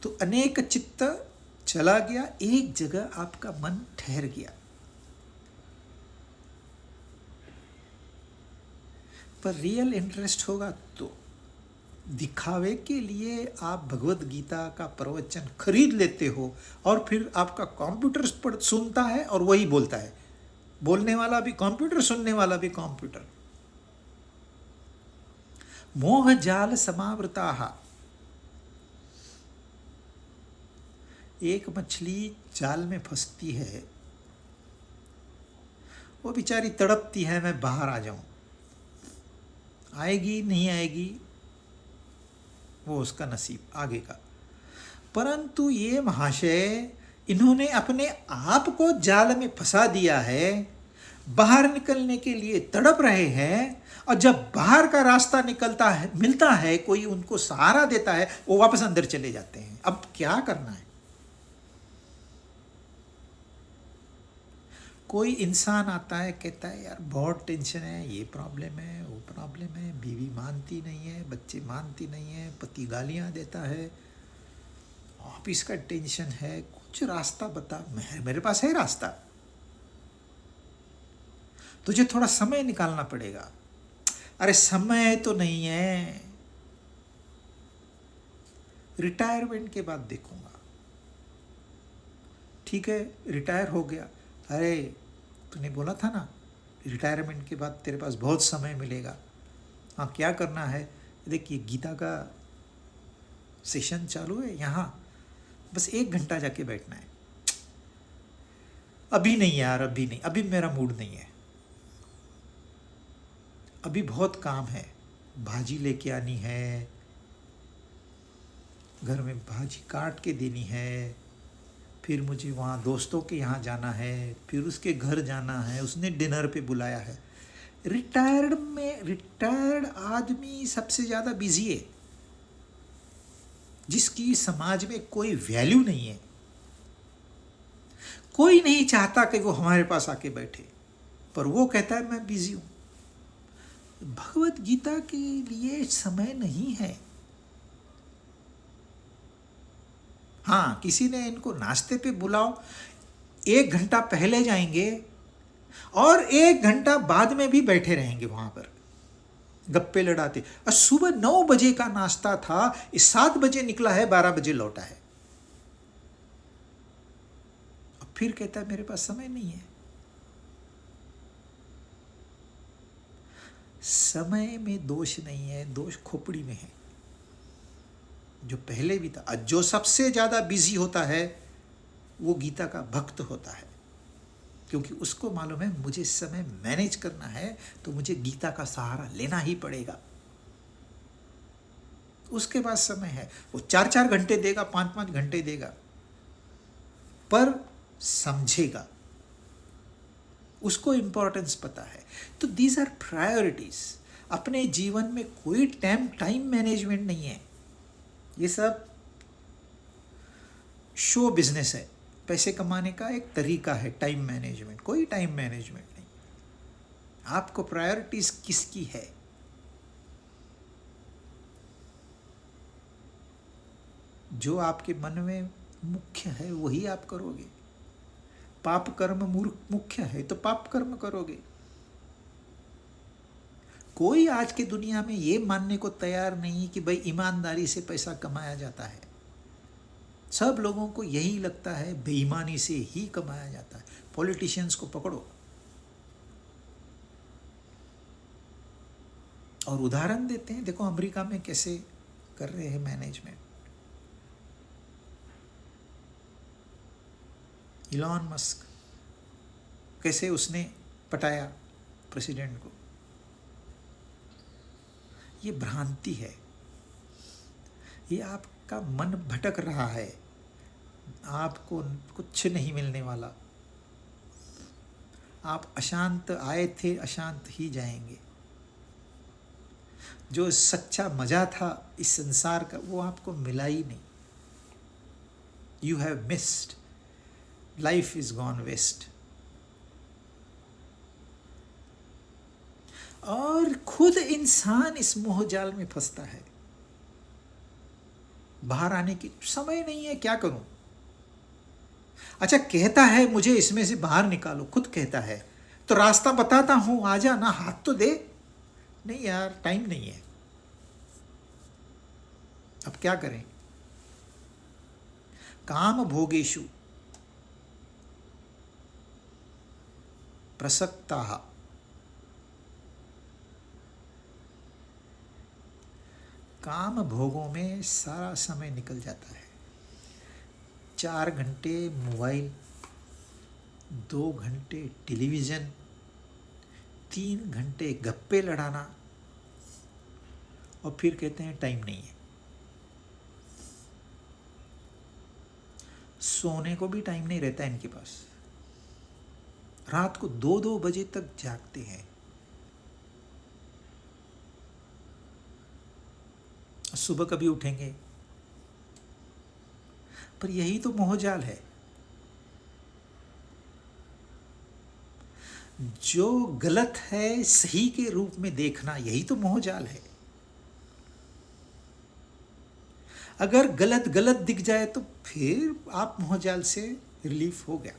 तो अनेक चित्त चला गया, एक जगह आपका मन ठहर गया। पर रियल इंटरेस्ट होगा तो। दिखावे के लिए आप भगवत गीता का प्रवचन खरीद लेते हो और फिर आपका कंप्यूटर सुनता है और वही बोलता है। बोलने वाला भी कंप्यूटर, सुनने वाला भी कंप्यूटर। मोह जाल समावृताः। एक मछली जाल में फंसती है, वो बेचारी तड़पती है, मैं बाहर आ जाऊं। आएगी नहीं आएगी वो उसका नसीब आगे का। परंतु ये महाशय, इन्होंने अपने आप को जाल में फंसा दिया है, बाहर निकलने के लिए तड़प रहे हैं, और जब बाहर का रास्ता निकलता है, मिलता है, कोई उनको सहारा देता है, वो वापस अंदर चले जाते हैं। अब क्या करना है? कोई इंसान आता है, कहता है यार बहुत टेंशन है, ये प्रॉब्लम है, वो प्रॉब्लम है, बीवी मानती नहीं है, बच्चे मानती नहीं है, पति गालियां देता है, ऑफिस का टेंशन है, कुछ रास्ता बता। मेरे पास है रास्ता, तुझे थोड़ा समय निकालना पड़ेगा। अरे समय तो नहीं है, रिटायरमेंट के बाद देखूंगा। ठीक है, रिटायर हो गया। अरे तूने बोला था ना रिटायरमेंट के बाद तेरे पास बहुत समय मिलेगा। हाँ, क्या करना है? देखिए गीता का सेशन चालू है यहाँ, बस 1 घंटा जाके बैठना है। अभी नहीं यार, अभी नहीं, अभी मेरा मूड नहीं है, अभी बहुत काम है, भाजी लेके आनी है, घर में भाजी काट के देनी है, फिर मुझे वहाँ दोस्तों के यहाँ जाना है, फिर उसके घर जाना है, उसने डिनर पे बुलाया है। रिटायर्ड आदमी सबसे ज़्यादा बिजी है, जिसकी समाज में कोई वैल्यू नहीं है। कोई नहीं चाहता कि वो हमारे पास आके बैठे, पर वो कहता है मैं बिजी हूँ। भगवत गीता के लिए समय नहीं है। हाँ, किसी ने इनको नाश्ते पे बुलाओ, 1 घंटा पहले जाएंगे और 1 घंटा बाद में भी बैठे रहेंगे वहां पर गप्पे लड़ाते। और सुबह 9 बजे का नाश्ता था, 7 बजे निकला है, 12 बजे लौटा है, और फिर कहता है मेरे पास समय नहीं है। समय में दोष नहीं है, दोष खोपड़ी में है, जो पहले भी था। जो सबसे ज्यादा बिजी होता है वो गीता का भक्त होता है, क्योंकि उसको मालूम है मुझे समय मैनेज करना है तो मुझे गीता का सहारा लेना ही पड़ेगा। उसके पास समय है, वो 4-4 घंटे देगा, 5-5 घंटे देगा, पर समझेगा, उसको इंपॉर्टेंस पता है। तो दीज आर प्रायोरिटीज। अपने जीवन में कोई टाइम मैनेजमेंट नहीं है, ये सब शो बिजनेस है, पैसे कमाने का एक तरीका है टाइम मैनेजमेंट, कोई टाइम मैनेजमेंट नहीं। आपको प्रायोरिटीज किसकी है? जो आपके मन में मुख्य है वही आप करोगे। पाप कर्म मुख्य है तो पाप कर्म करोगे। कोई आज की दुनिया में ये मानने को तैयार नहीं कि भाई ईमानदारी से पैसा कमाया जाता है। सब लोगों को यही लगता है बेईमानी से ही कमाया जाता है। पॉलिटिशियंस को पकड़ो और उदाहरण देते हैं, देखो अमेरिका में कैसे कर रहे हैं मैनेजमेंट। इलॉन मस्क कैसे उसने पटाया प्रेसिडेंट को। ये भ्रांति है, ये आपका मन भटक रहा है, आपको कुछ नहीं मिलने वाला। आप अशांत आए थे, अशांत ही जाएंगे। जो सच्चा मजा था इस संसार का वो आपको मिला ही नहीं। You have missed, life is gone waste. और खुद इंसान इस मोहजाल में फंसता है, बाहर आने की समय नहीं है, क्या करूं। अच्छा, कहता है मुझे इसमें से बाहर निकालो, खुद कहता है तो रास्ता बताता हूं, आजा ना, हाथ तो दे। नहीं यार, टाइम नहीं है। अब क्या करें? काम भोगेषु प्रसक्ताः, काम भोगों में सारा समय निकल जाता है। 4 घंटे मोबाइल, 2 घंटे टेलीविज़न, 3 घंटे गप्पे लड़ाना, और फिर कहते हैं टाइम नहीं है। सोने को भी टाइम नहीं रहता इनके पास। रात को 2-2 बजे तक जागते हैं। सुबह कभी उठेंगे? पर यही तो मोहजाल है। जो गलत है सही के रूप में देखना, यही तो मोहजाल है। अगर गलत गलत दिख जाए तो फिर आप मोहजाल से रिलीफ हो गया।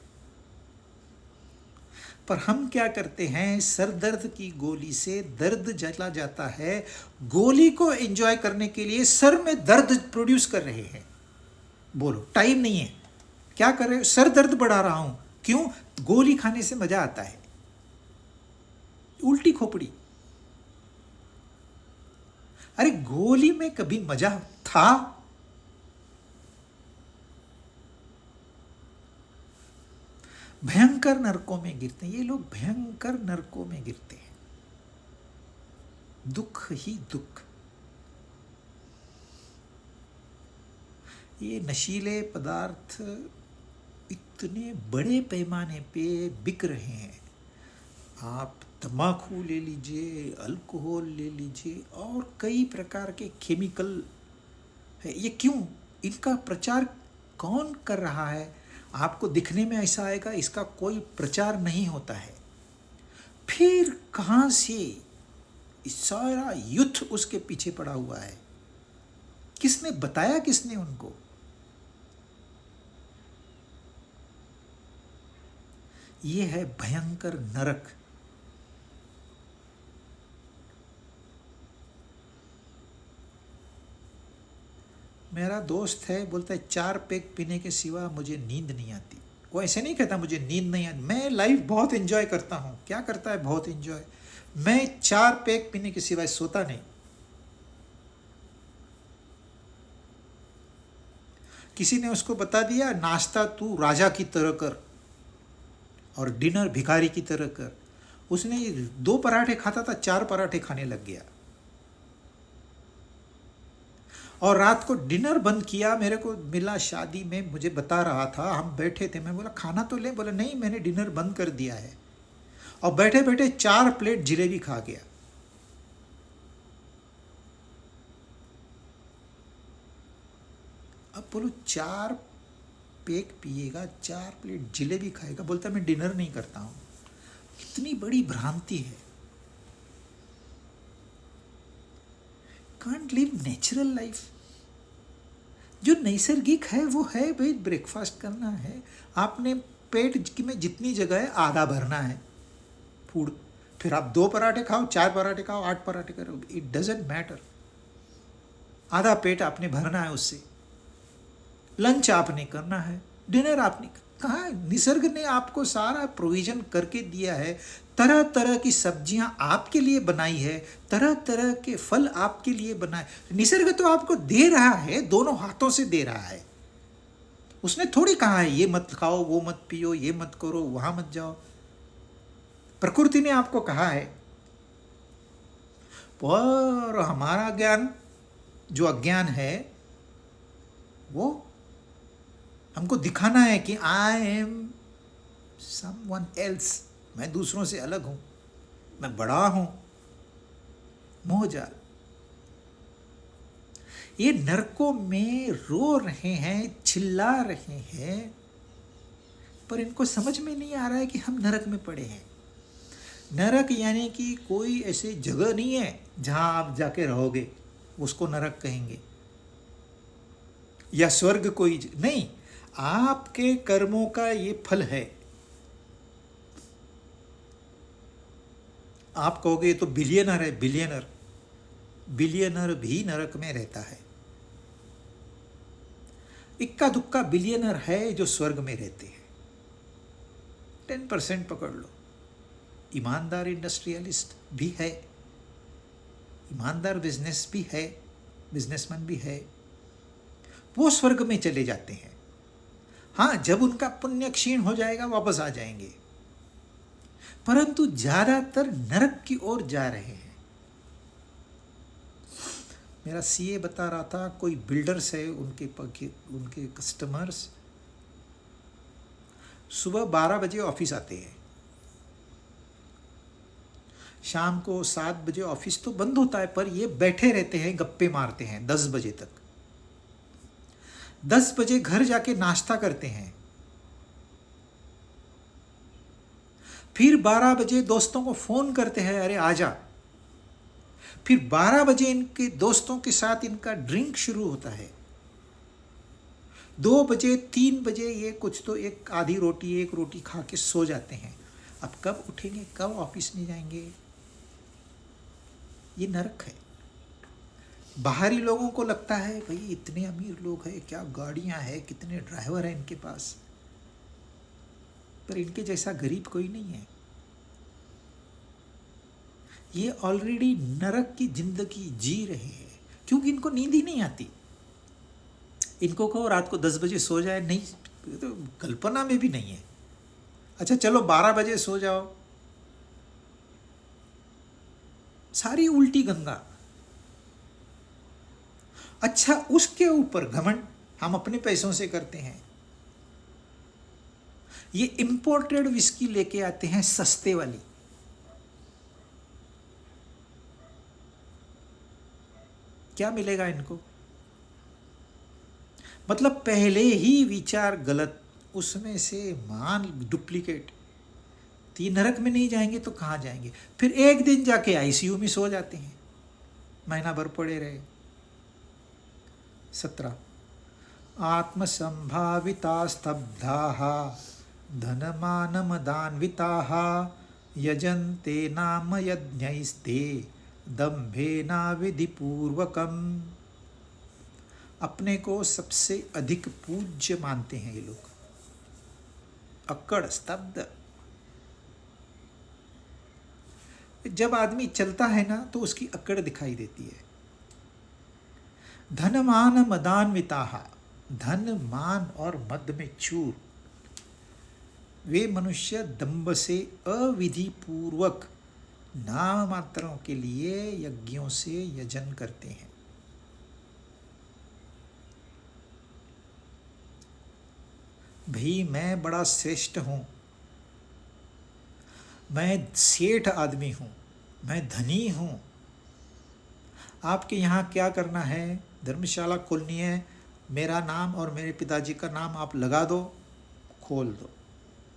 पर हम क्या करते हैं, सर दर्द की गोली से दर्द चला जाता है, गोली को एंजॉय करने के लिए सर में दर्द प्रोड्यूस कर रहे हैं। बोलो, टाइम नहीं है, क्या कर रहे हो, सर दर्द बढ़ा रहा हूं, क्यों, गोली खाने से मजा आता है। उल्टी खोपड़ी। अरे गोली में कभी मजा था? भयंकर नरकों में गिरते हैं ये लोग, भयंकर नरकों में गिरते हैं, दुख ही दुख। ये नशीले पदार्थ इतने बड़े पैमाने पे बिक रहे हैं। आप तम्बाकू ले लीजिए, अल्कोहल ले लीजिए, और कई प्रकार के केमिकल है। ये क्यों, इनका प्रचार कौन कर रहा है? आपको दिखने में ऐसा आएगा, इसका कोई प्रचार नहीं होता है। फिर कहाँ से सारा युद्ध उसके पीछे पड़ा हुआ है? किसने बताया, किसने उनको? ये है भयंकर नरक। मेरा दोस्त है, बोलता है 4 पैक पीने के सिवा मुझे नींद नहीं आती। वो ऐसे नहीं कहता मुझे नींद नहीं आती, मैं लाइफ बहुत एंजॉय करता हूँ। क्या करता है, बहुत एंजॉय। मैं 4 पैक पीने के सिवाय सोता नहीं। किसी ने उसको बता दिया, नाश्ता तू राजा की तरह कर और डिनर भिखारी की तरह कर। उसने 2 पराठे खाता था, 4 पराठे खाने लग गया। और रात को डिनर बंद किया। मेरे को मिला शादी में, मुझे बता रहा था, हम बैठे थे, मैं बोला खाना तो ले, बोला नहीं मैंने डिनर बंद कर दिया है। और बैठे बैठे 4 प्लेट जलेबी खा गया। अब बोलो 4 पैक पिएगा, 4 प्लेट जलेबी खाएगा, बोलता मैं डिनर नहीं करता हूं। कितनी बड़ी भ्रांति है। Can't live natural life. जो नैसर्गिक है वो है भाई, ब्रेकफास्ट करना है, आपने पेट में जितनी जगह है आधा भरना है फूड। फिर आप 2 पराठे खाओ, 4 पराठे खाओ, 8 पराठे करो, इट डजेंट मैटर। आधा पेट आपने भरना है उससे। लंच आपने करना है, डिनर आपने कहा, निसर्ग ने आपको सारा प्रोविजन करके दिया है। तरह तरह की सब्जियां आपके लिए बनाई है, तरह तरह के फल आपके लिए बनाए। निसर्ग तो आपको दे रहा है, दोनों हाथों से दे रहा है। उसने थोड़ी कहा है ये मत खाओ, वो मत पियो, ये मत करो, वहां मत जाओ। प्रकृति ने आपको कहा है। पर हमारा ज्ञान, जो अज्ञान है, वो हमको दिखाना है कि आई एम समवन एल्स, मैं दूसरों से अलग हूं, मैं बड़ा हूं। मोहजाल। ये नरकों में रो रहे हैं, चिल्ला रहे हैं, पर इनको समझ में नहीं आ रहा है कि हम नरक में पड़े हैं। नरक यानी कि कोई ऐसी जगह नहीं है जहां आप जाके रहोगे, उसको नरक कहेंगे, या स्वर्ग कोई नहीं। आपके कर्मों का ये फल है। आप कहोगे ये तो बिलियनर है, बिलियनर, बिलियनर भी नरक में रहता है। इक्का दुक्का बिलियनर है जो स्वर्ग में रहते हैं, 10% पकड़ लो। ईमानदार इंडस्ट्रियलिस्ट भी है, ईमानदार बिजनेस भी है, बिजनेसमैन भी है, वो स्वर्ग में चले जाते हैं। हाँ, जब उनका पुण्य क्षीण हो जाएगा वापस आ जाएंगे, परंतु ज्यादातर नरक की ओर जा रहे हैं। मेरा सीए बता रहा था, कोई बिल्डर्स है, उनके कस्टमर्स सुबह 12 बजे ऑफिस आते हैं, शाम को 7 बजे ऑफिस तो बंद होता है, पर ये बैठे रहते हैं, गप्पे मारते हैं 10 बजे तक। 10 बजे घर जाके नाश्ता करते हैं। फिर 12 बजे दोस्तों को फोन करते हैं, अरे आजा। फिर 12 बजे इनके दोस्तों के साथ इनका ड्रिंक शुरू होता है। 2 बजे 3 बजे ये कुछ तो एक आधी रोटी एक रोटी खा के सो जाते हैं। अब कब उठेंगे, कब ऑफिस नहीं जाएंगे? ये नरक है। बाहरी लोगों को लगता है भाई इतने अमीर लोग हैं, क्या गाड़ियां हैं, कितने ड्राइवर हैं इनके पास, पर इनके जैसा गरीब कोई नहीं है। ये ऑलरेडी नरक की जिंदगी जी रहे हैं, क्योंकि इनको नींद ही नहीं आती। इनको कहो रात को 10 बजे सो जाए, नहीं, तो कल्पना में भी नहीं है। अच्छा चलो 12 बजे सो जाओ, सारी उल्टी गंगा। अच्छा उसके ऊपर घमंड हम अपने पैसों से करते हैं। ये इंपोर्टेड विस्की लेके आते हैं, सस्ते वाली। क्या मिलेगा इनको? मतलब पहले ही विचार गलत, उसमें से मान डुप्लीकेट। तो ये नरक में नहीं जाएंगे तो कहाँ जाएंगे? फिर एक दिन जाके आईसीयू में सो जाते हैं, महीना भर पड़े रहे। 17 आत्मसंभाविता स्तब्धाः धनमानमदान्विताः यजन्ते नाम यज्ञैस्ते दम्भेना विधिपूर्वकम्। अपने को सबसे अधिक पूज्य मानते हैं ये लोग। अक्कड़, स्तब्ध। जब आदमी चलता है ना तो उसकी अक्कड़ दिखाई देती है। धन मान मदान्विताः, धन मान और मद में चूर। वे मनुष्य दंभ से अविधि पूर्वक नाम मात्रों के लिए यज्ञों से यजन करते हैं। भाई मैं बड़ा श्रेष्ठ हूं, मैं सेठ आदमी हूं, मैं धनी हूं। आपके यहाँ क्या करना है? धर्मशाला खोलनी है, मेरा नाम और मेरे पिताजी का नाम आप लगा दो, खोल दो,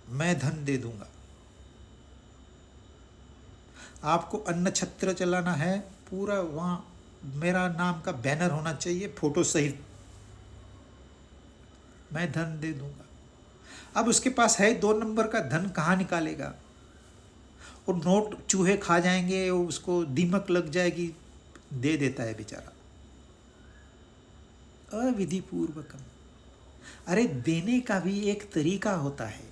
मैं धन दे दूंगा। आपको अन्न छत्र चलाना है, पूरा वहाँ मेरा नाम का बैनर होना चाहिए फोटो सहित, मैं धन दे दूंगा। अब उसके पास है 2 नंबर का धन, कहाँ निकालेगा? और नोट चूहे खा जाएंगे, उसको दीमक लग जाएगी, दे देता है बेचारा अविधि पूर्वकम। अरे देने का भी एक तरीका होता है।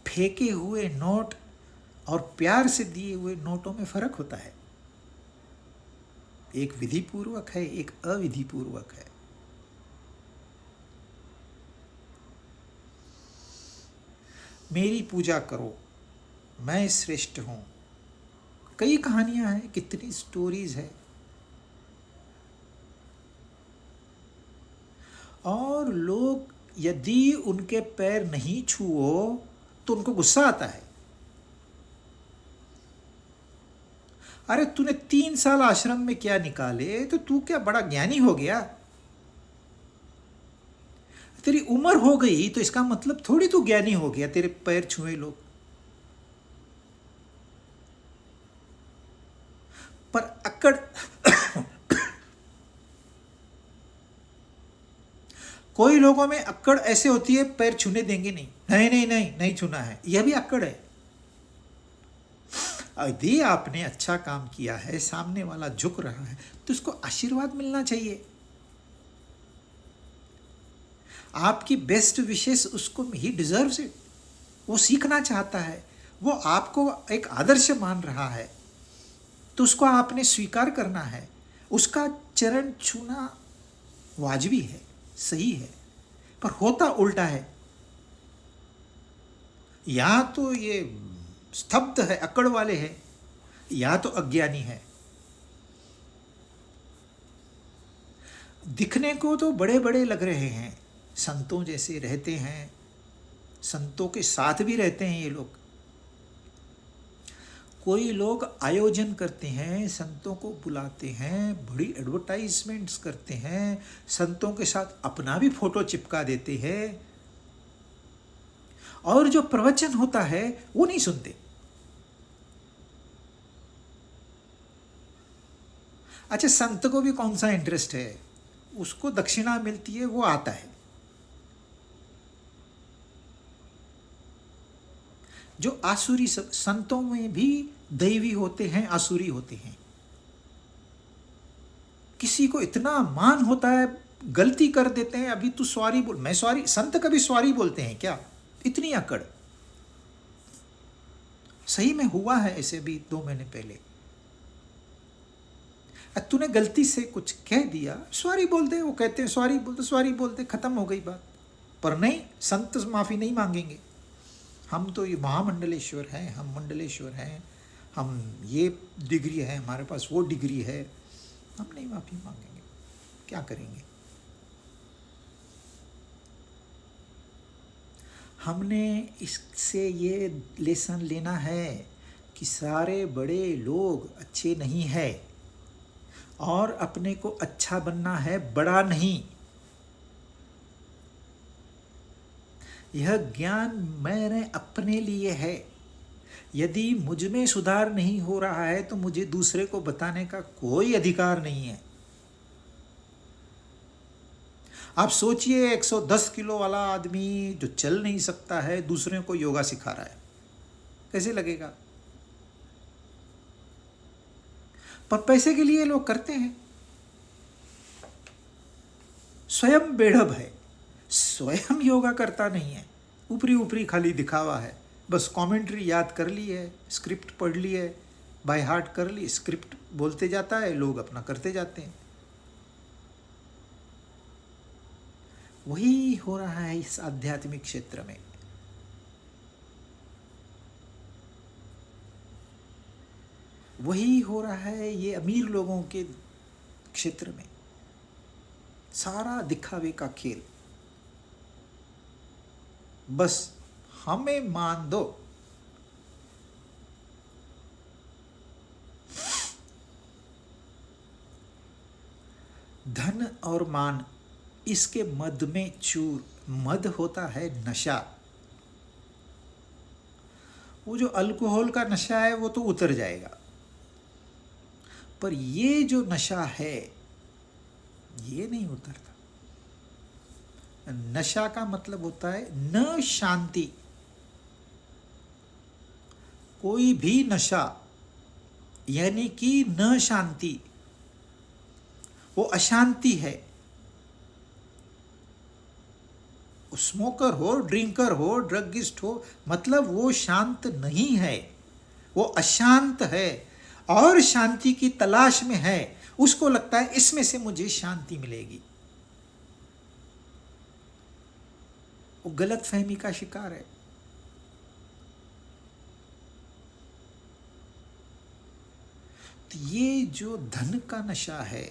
फेंके हुए नोट और प्यार से दिए हुए नोटों में फर्क होता है। एक विधि पूर्वक है, एक अविधि पूर्वक है। मेरी पूजा करो, मैं श्रेष्ठ हूं। कई कहानियां हैं, कितनी स्टोरीज है। और लोग यदि उनके पैर नहीं छुओ तो उनको गुस्सा आता है। अरे तूने 3 साल आश्रम में क्या निकाले, तो तू क्या बड़ा ज्ञानी हो गया? तेरी उम्र हो गई तो इसका मतलब थोड़ी तू ज्ञानी हो गया, तेरे पैर छुए लोग। पर अक्कड़ कोई लोगों में अक्कड़ ऐसे होती है, पैर छूने देंगे नहीं, नहीं नहीं नहीं नहीं छूना है, यह भी अक्कड़ है। यदि आपने अच्छा काम किया है, सामने वाला झुक रहा है, तो उसको आशीर्वाद मिलना चाहिए। आपकी बेस्ट विशेष उसको ही डिजर्व्स इट। वो सीखना चाहता है, वो आपको एक आदर्श मान रहा है, तो उसको आपने स्वीकार करना है। उसका चरण छूना वाजिबी है, सही है। पर होता उल्टा है। या तो ये स्तब्ध है, अक्कड़ वाले हैं, या तो अज्ञानी है। दिखने को तो बड़े बड़े लग रहे हैं, संतों जैसे रहते हैं, संतों के साथ भी रहते हैं ये लोग। कोई लोग आयोजन करते हैं, संतों को बुलाते हैं, बड़ी एडवर्टाइजमेंट्स करते हैं, संतों के साथ अपना भी फोटो चिपका देते हैं, और जो प्रवचन होता है वो नहीं सुनते। अच्छा, संत को भी कौन सा इंटरेस्ट है, उसको दक्षिणा मिलती है, वो आता है। जो आसुरी संतों में भी दैवी होते हैं, आसुरी होते हैं। किसी को इतना मान होता है, गलती कर देते हैं, अभी तू सॉरी बोल, मैं सॉरी। संत कभी सॉरी बोलते हैं क्या? इतनी अकड़। सही में हुआ है ऐसे भी 2 महीने पहले। तूने गलती से कुछ कह दिया, सॉरी बोल दे। वो कहते हैं सॉरी बोलते, खत्म हो गई बात। पर नहीं, संत माफी नहीं मांगेंगे। हम तो ये महामंडलेश्वर हैं, हम मंडलेश्वर हैं, हम ये डिग्री है हमारे पास, वो डिग्री है, हम नहीं माफी मांगेंगे। क्या करेंगे? हमने इससे ये लेसन लेना है कि सारे बड़े लोग अच्छे नहीं है, और अपने को अच्छा बनना है, बड़ा नहीं। यह ज्ञान मैंने अपने लिए है। यदि मुझ में सुधार नहीं हो रहा है तो मुझे दूसरे को बताने का कोई अधिकार नहीं है। आप सोचिए, 110 किलो वाला आदमी जो चल नहीं सकता है, दूसरे को योगा सिखा रहा है, कैसे लगेगा? पर पैसे के लिए लोग करते हैं। स्वयं बेढब है, स्वयं योगा करता नहीं है, ऊपरी ऊपरी खाली दिखावा है। बस कमेंट्री याद कर ली है, स्क्रिप्ट पढ़ ली है, बाय हार्ट कर ली, स्क्रिप्ट बोलते जाता है, लोग अपना करते जाते हैं। वही हो रहा है इस आध्यात्मिक क्षेत्र में। वही हो रहा है ये अमीर लोगों के क्षेत्र में। सारा दिखावे का खेल। बस हमें मान दो। धन और मान, इसके मद में चूर। मद होता है नशा। वो जो अल्कोहल का नशा है वो तो उतर जाएगा, पर ये जो नशा है ये नहीं उतरता। नशा का मतलब होता है न शांति। कोई भी नशा यानी कि न शांति, वो अशांति है। स्मोकर हो, ड्रिंकर हो, ड्रगिस्ट हो, मतलब वो शांत नहीं है, वो अशांत है और शांति की तलाश में है। उसको लगता है इसमें से मुझे शांति मिलेगी। वो गलत फहमी का शिकार है। तो ये जो धन का नशा है,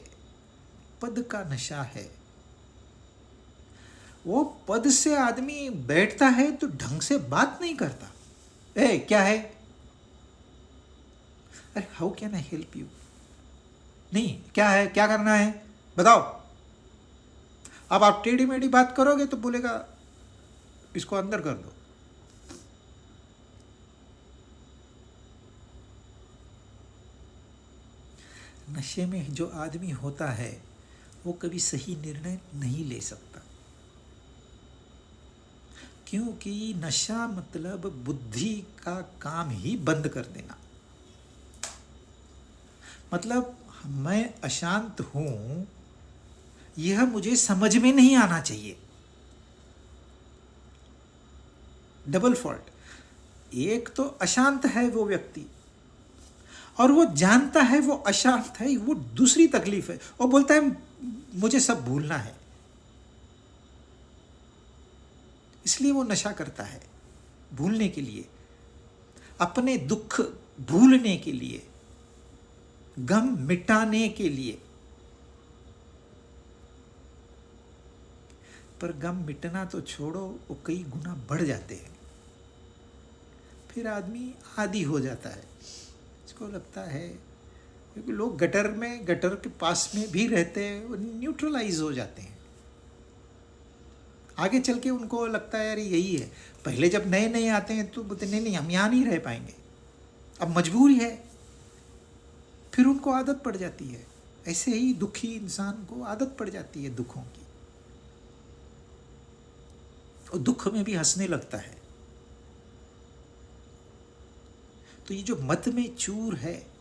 पद का नशा है, वो पद से आदमी बैठता है तो ढंग से बात नहीं करता। ए क्या है? अरे how can I help you? नहीं, क्या है, क्या करना है बताओ। अब आप टेढ़ी मेढ़ी बात करोगे तो बोलेगा इसको अंदर कर दो। नशे में जो आदमी होता है वो कभी सही निर्णय नहीं ले सकता, क्योंकि नशा मतलब बुद्धि का काम ही बंद कर देना। मतलब मैं अशांत हूं, यह मुझे समझ में नहीं आना चाहिए। Double fault. एक तो अशांत है वो व्यक्ति, और वो जानता है वो अशांत है, वो दूसरी तकलीफ है। और बोलता है मुझे सब भूलना है, इसलिए वो नशा करता है, भूलने के लिए, अपने दुख भूलने के लिए, गम मिटाने के लिए। पर गम मिटना तो छोड़ो, वो कई गुना बढ़ जाते हैं। फिर आदमी आदी हो जाता है। इसको लगता है, क्योंकि लोग गटर के पास में भी रहते हैं, वो न्यूट्रलाइज हो जाते हैं। आगे चल के उनको लगता है यार यही है। पहले जब नए नए आते हैं तो बोलते नहीं नहीं हम यहाँ नहीं रह पाएंगे, अब मजबूरी है, फिर उनको आदत पड़ जाती है। ऐसे ही दुखी इंसान को आदत पड़ जाती है दुखों की, और दुख में भी हंसने लगता है। तो ये जो मत में चूर है,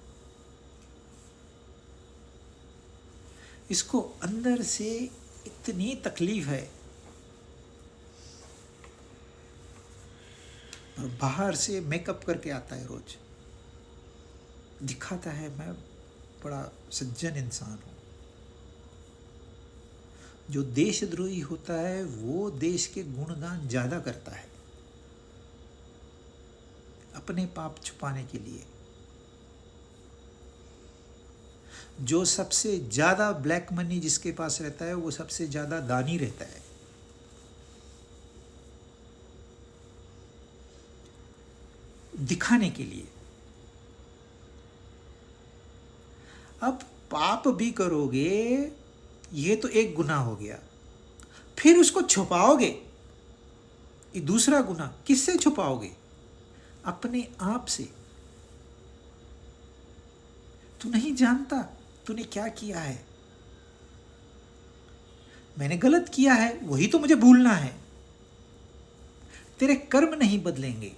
इसको अंदर से इतनी तकलीफ है और बाहर से मेकअप करके आता है, रोज दिखाता है मैं बड़ा सज्जन इंसान हूं। जो देशद्रोही होता है वो देश के गुणगान ज्यादा करता है अपने पाप छुपाने के लिए। जो सबसे ज्यादा ब्लैक मनी जिसके पास रहता है वो सबसे ज्यादा दानी रहता है। दिखाने के लिए। अब पाप भी करोगे, ये तो एक गुनाह हो गया, फिर उसको छुपाओगे, ये दूसरा गुनाह। किससे छुपाओगे? अपने आप से। तू नहीं जानता तूने क्या किया है, मैंने गलत किया है, वही तो मुझे भूलना है। तेरे कर्म नहीं बदलेंगे,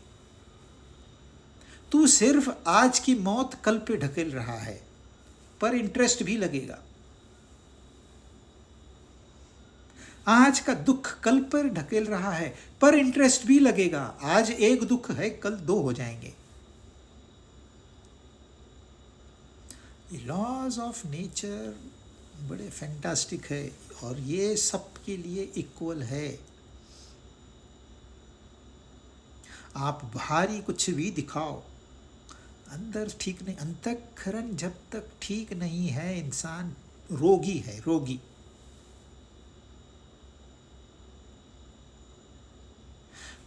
तू सिर्फ आज की मौत कल पे ढकेल रहा है, पर इंटरेस्ट भी लगेगा। आज का दुख कल पर ढकेल रहा है, पर इंटरेस्ट भी लगेगा। आज एक दुख है, कल दो हो जाएंगे। लॉज ऑफ नेचर बड़े फैंटास्टिक है और ये सबके लिए इक्वल है। आप बाहरी कुछ भी दिखाओ, अंदर ठीक नहीं। अंतःकरण जब तक ठीक नहीं है, इंसान रोगी है, रोगी।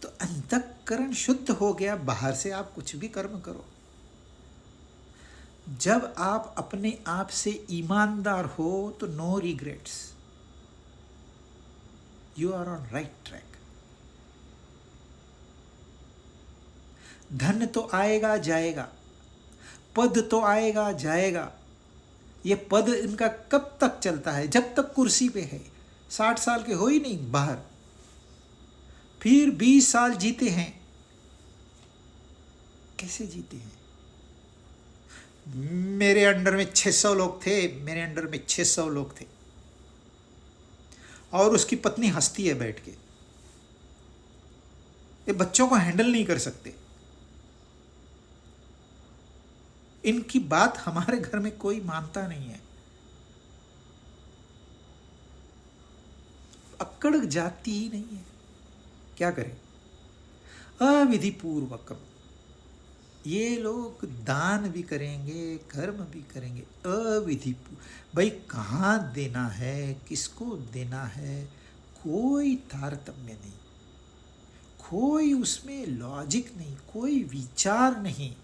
तो अंतःकरण शुद्ध हो गया, बाहर से आप कुछ भी कर्म करो। जब आप अपने आप से ईमानदार हो तो no regrets, you are on right track. धन तो आएगा जाएगा, पद तो आएगा जाएगा। ये पद इनका कब तक चलता है? जब तक कुर्सी पे है। 60 साल के हो ही नहीं बाहर, फिर 20 साल जीते हैं। कैसे जीते हैं? मेरे अंडर में 600 लोग थे, मेरे अंडर में 600 लोग थे, और उसकी पत्नी हंसती है बैठ के। ये बच्चों को हैंडल नहीं कर सकते। इनकी बात हमारे घर में कोई मानता नहीं है। अक्कड़ जाती ही नहीं है। क्या करें? अविधि पूर्वकम। ये लोग दान भी करेंगे, कर्म भी करेंगे, अविधि। भाई कहाँ देना है, किसको देना है, कोई तारतम्य नहीं, कोई उसमें लॉजिक नहीं, कोई विचार नहीं।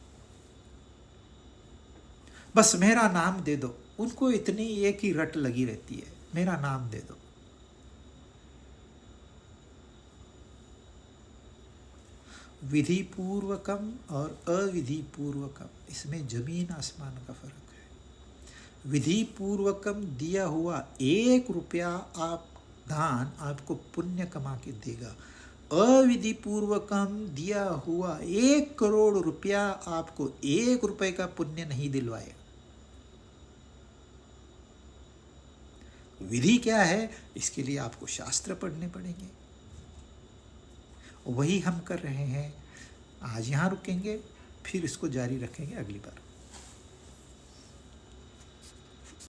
बस मेरा नाम दे दो। उनको इतनी एक ही रट लगी रहती है, मेरा नाम दे दो। विधि पूर्वकम और अविधि पूर्वकम, इसमें जमीन आसमान का फर्क है। विधि पूर्वकम दिया हुआ 1 रुपया आप दान आपको पुण्य कमा के देगा। अविधि पूर्वकम दिया हुआ 1 करोड़ रुपया आपको 1 रुपए का पुण्य नहीं दिलवाएगा। विधि क्या है? इसके लिए आपको शास्त्र पढ़ने पड़ेंगे, वही हम कर रहे हैं। आज यहाँ रुकेंगे, फिर इसको जारी रखेंगे अगली बार।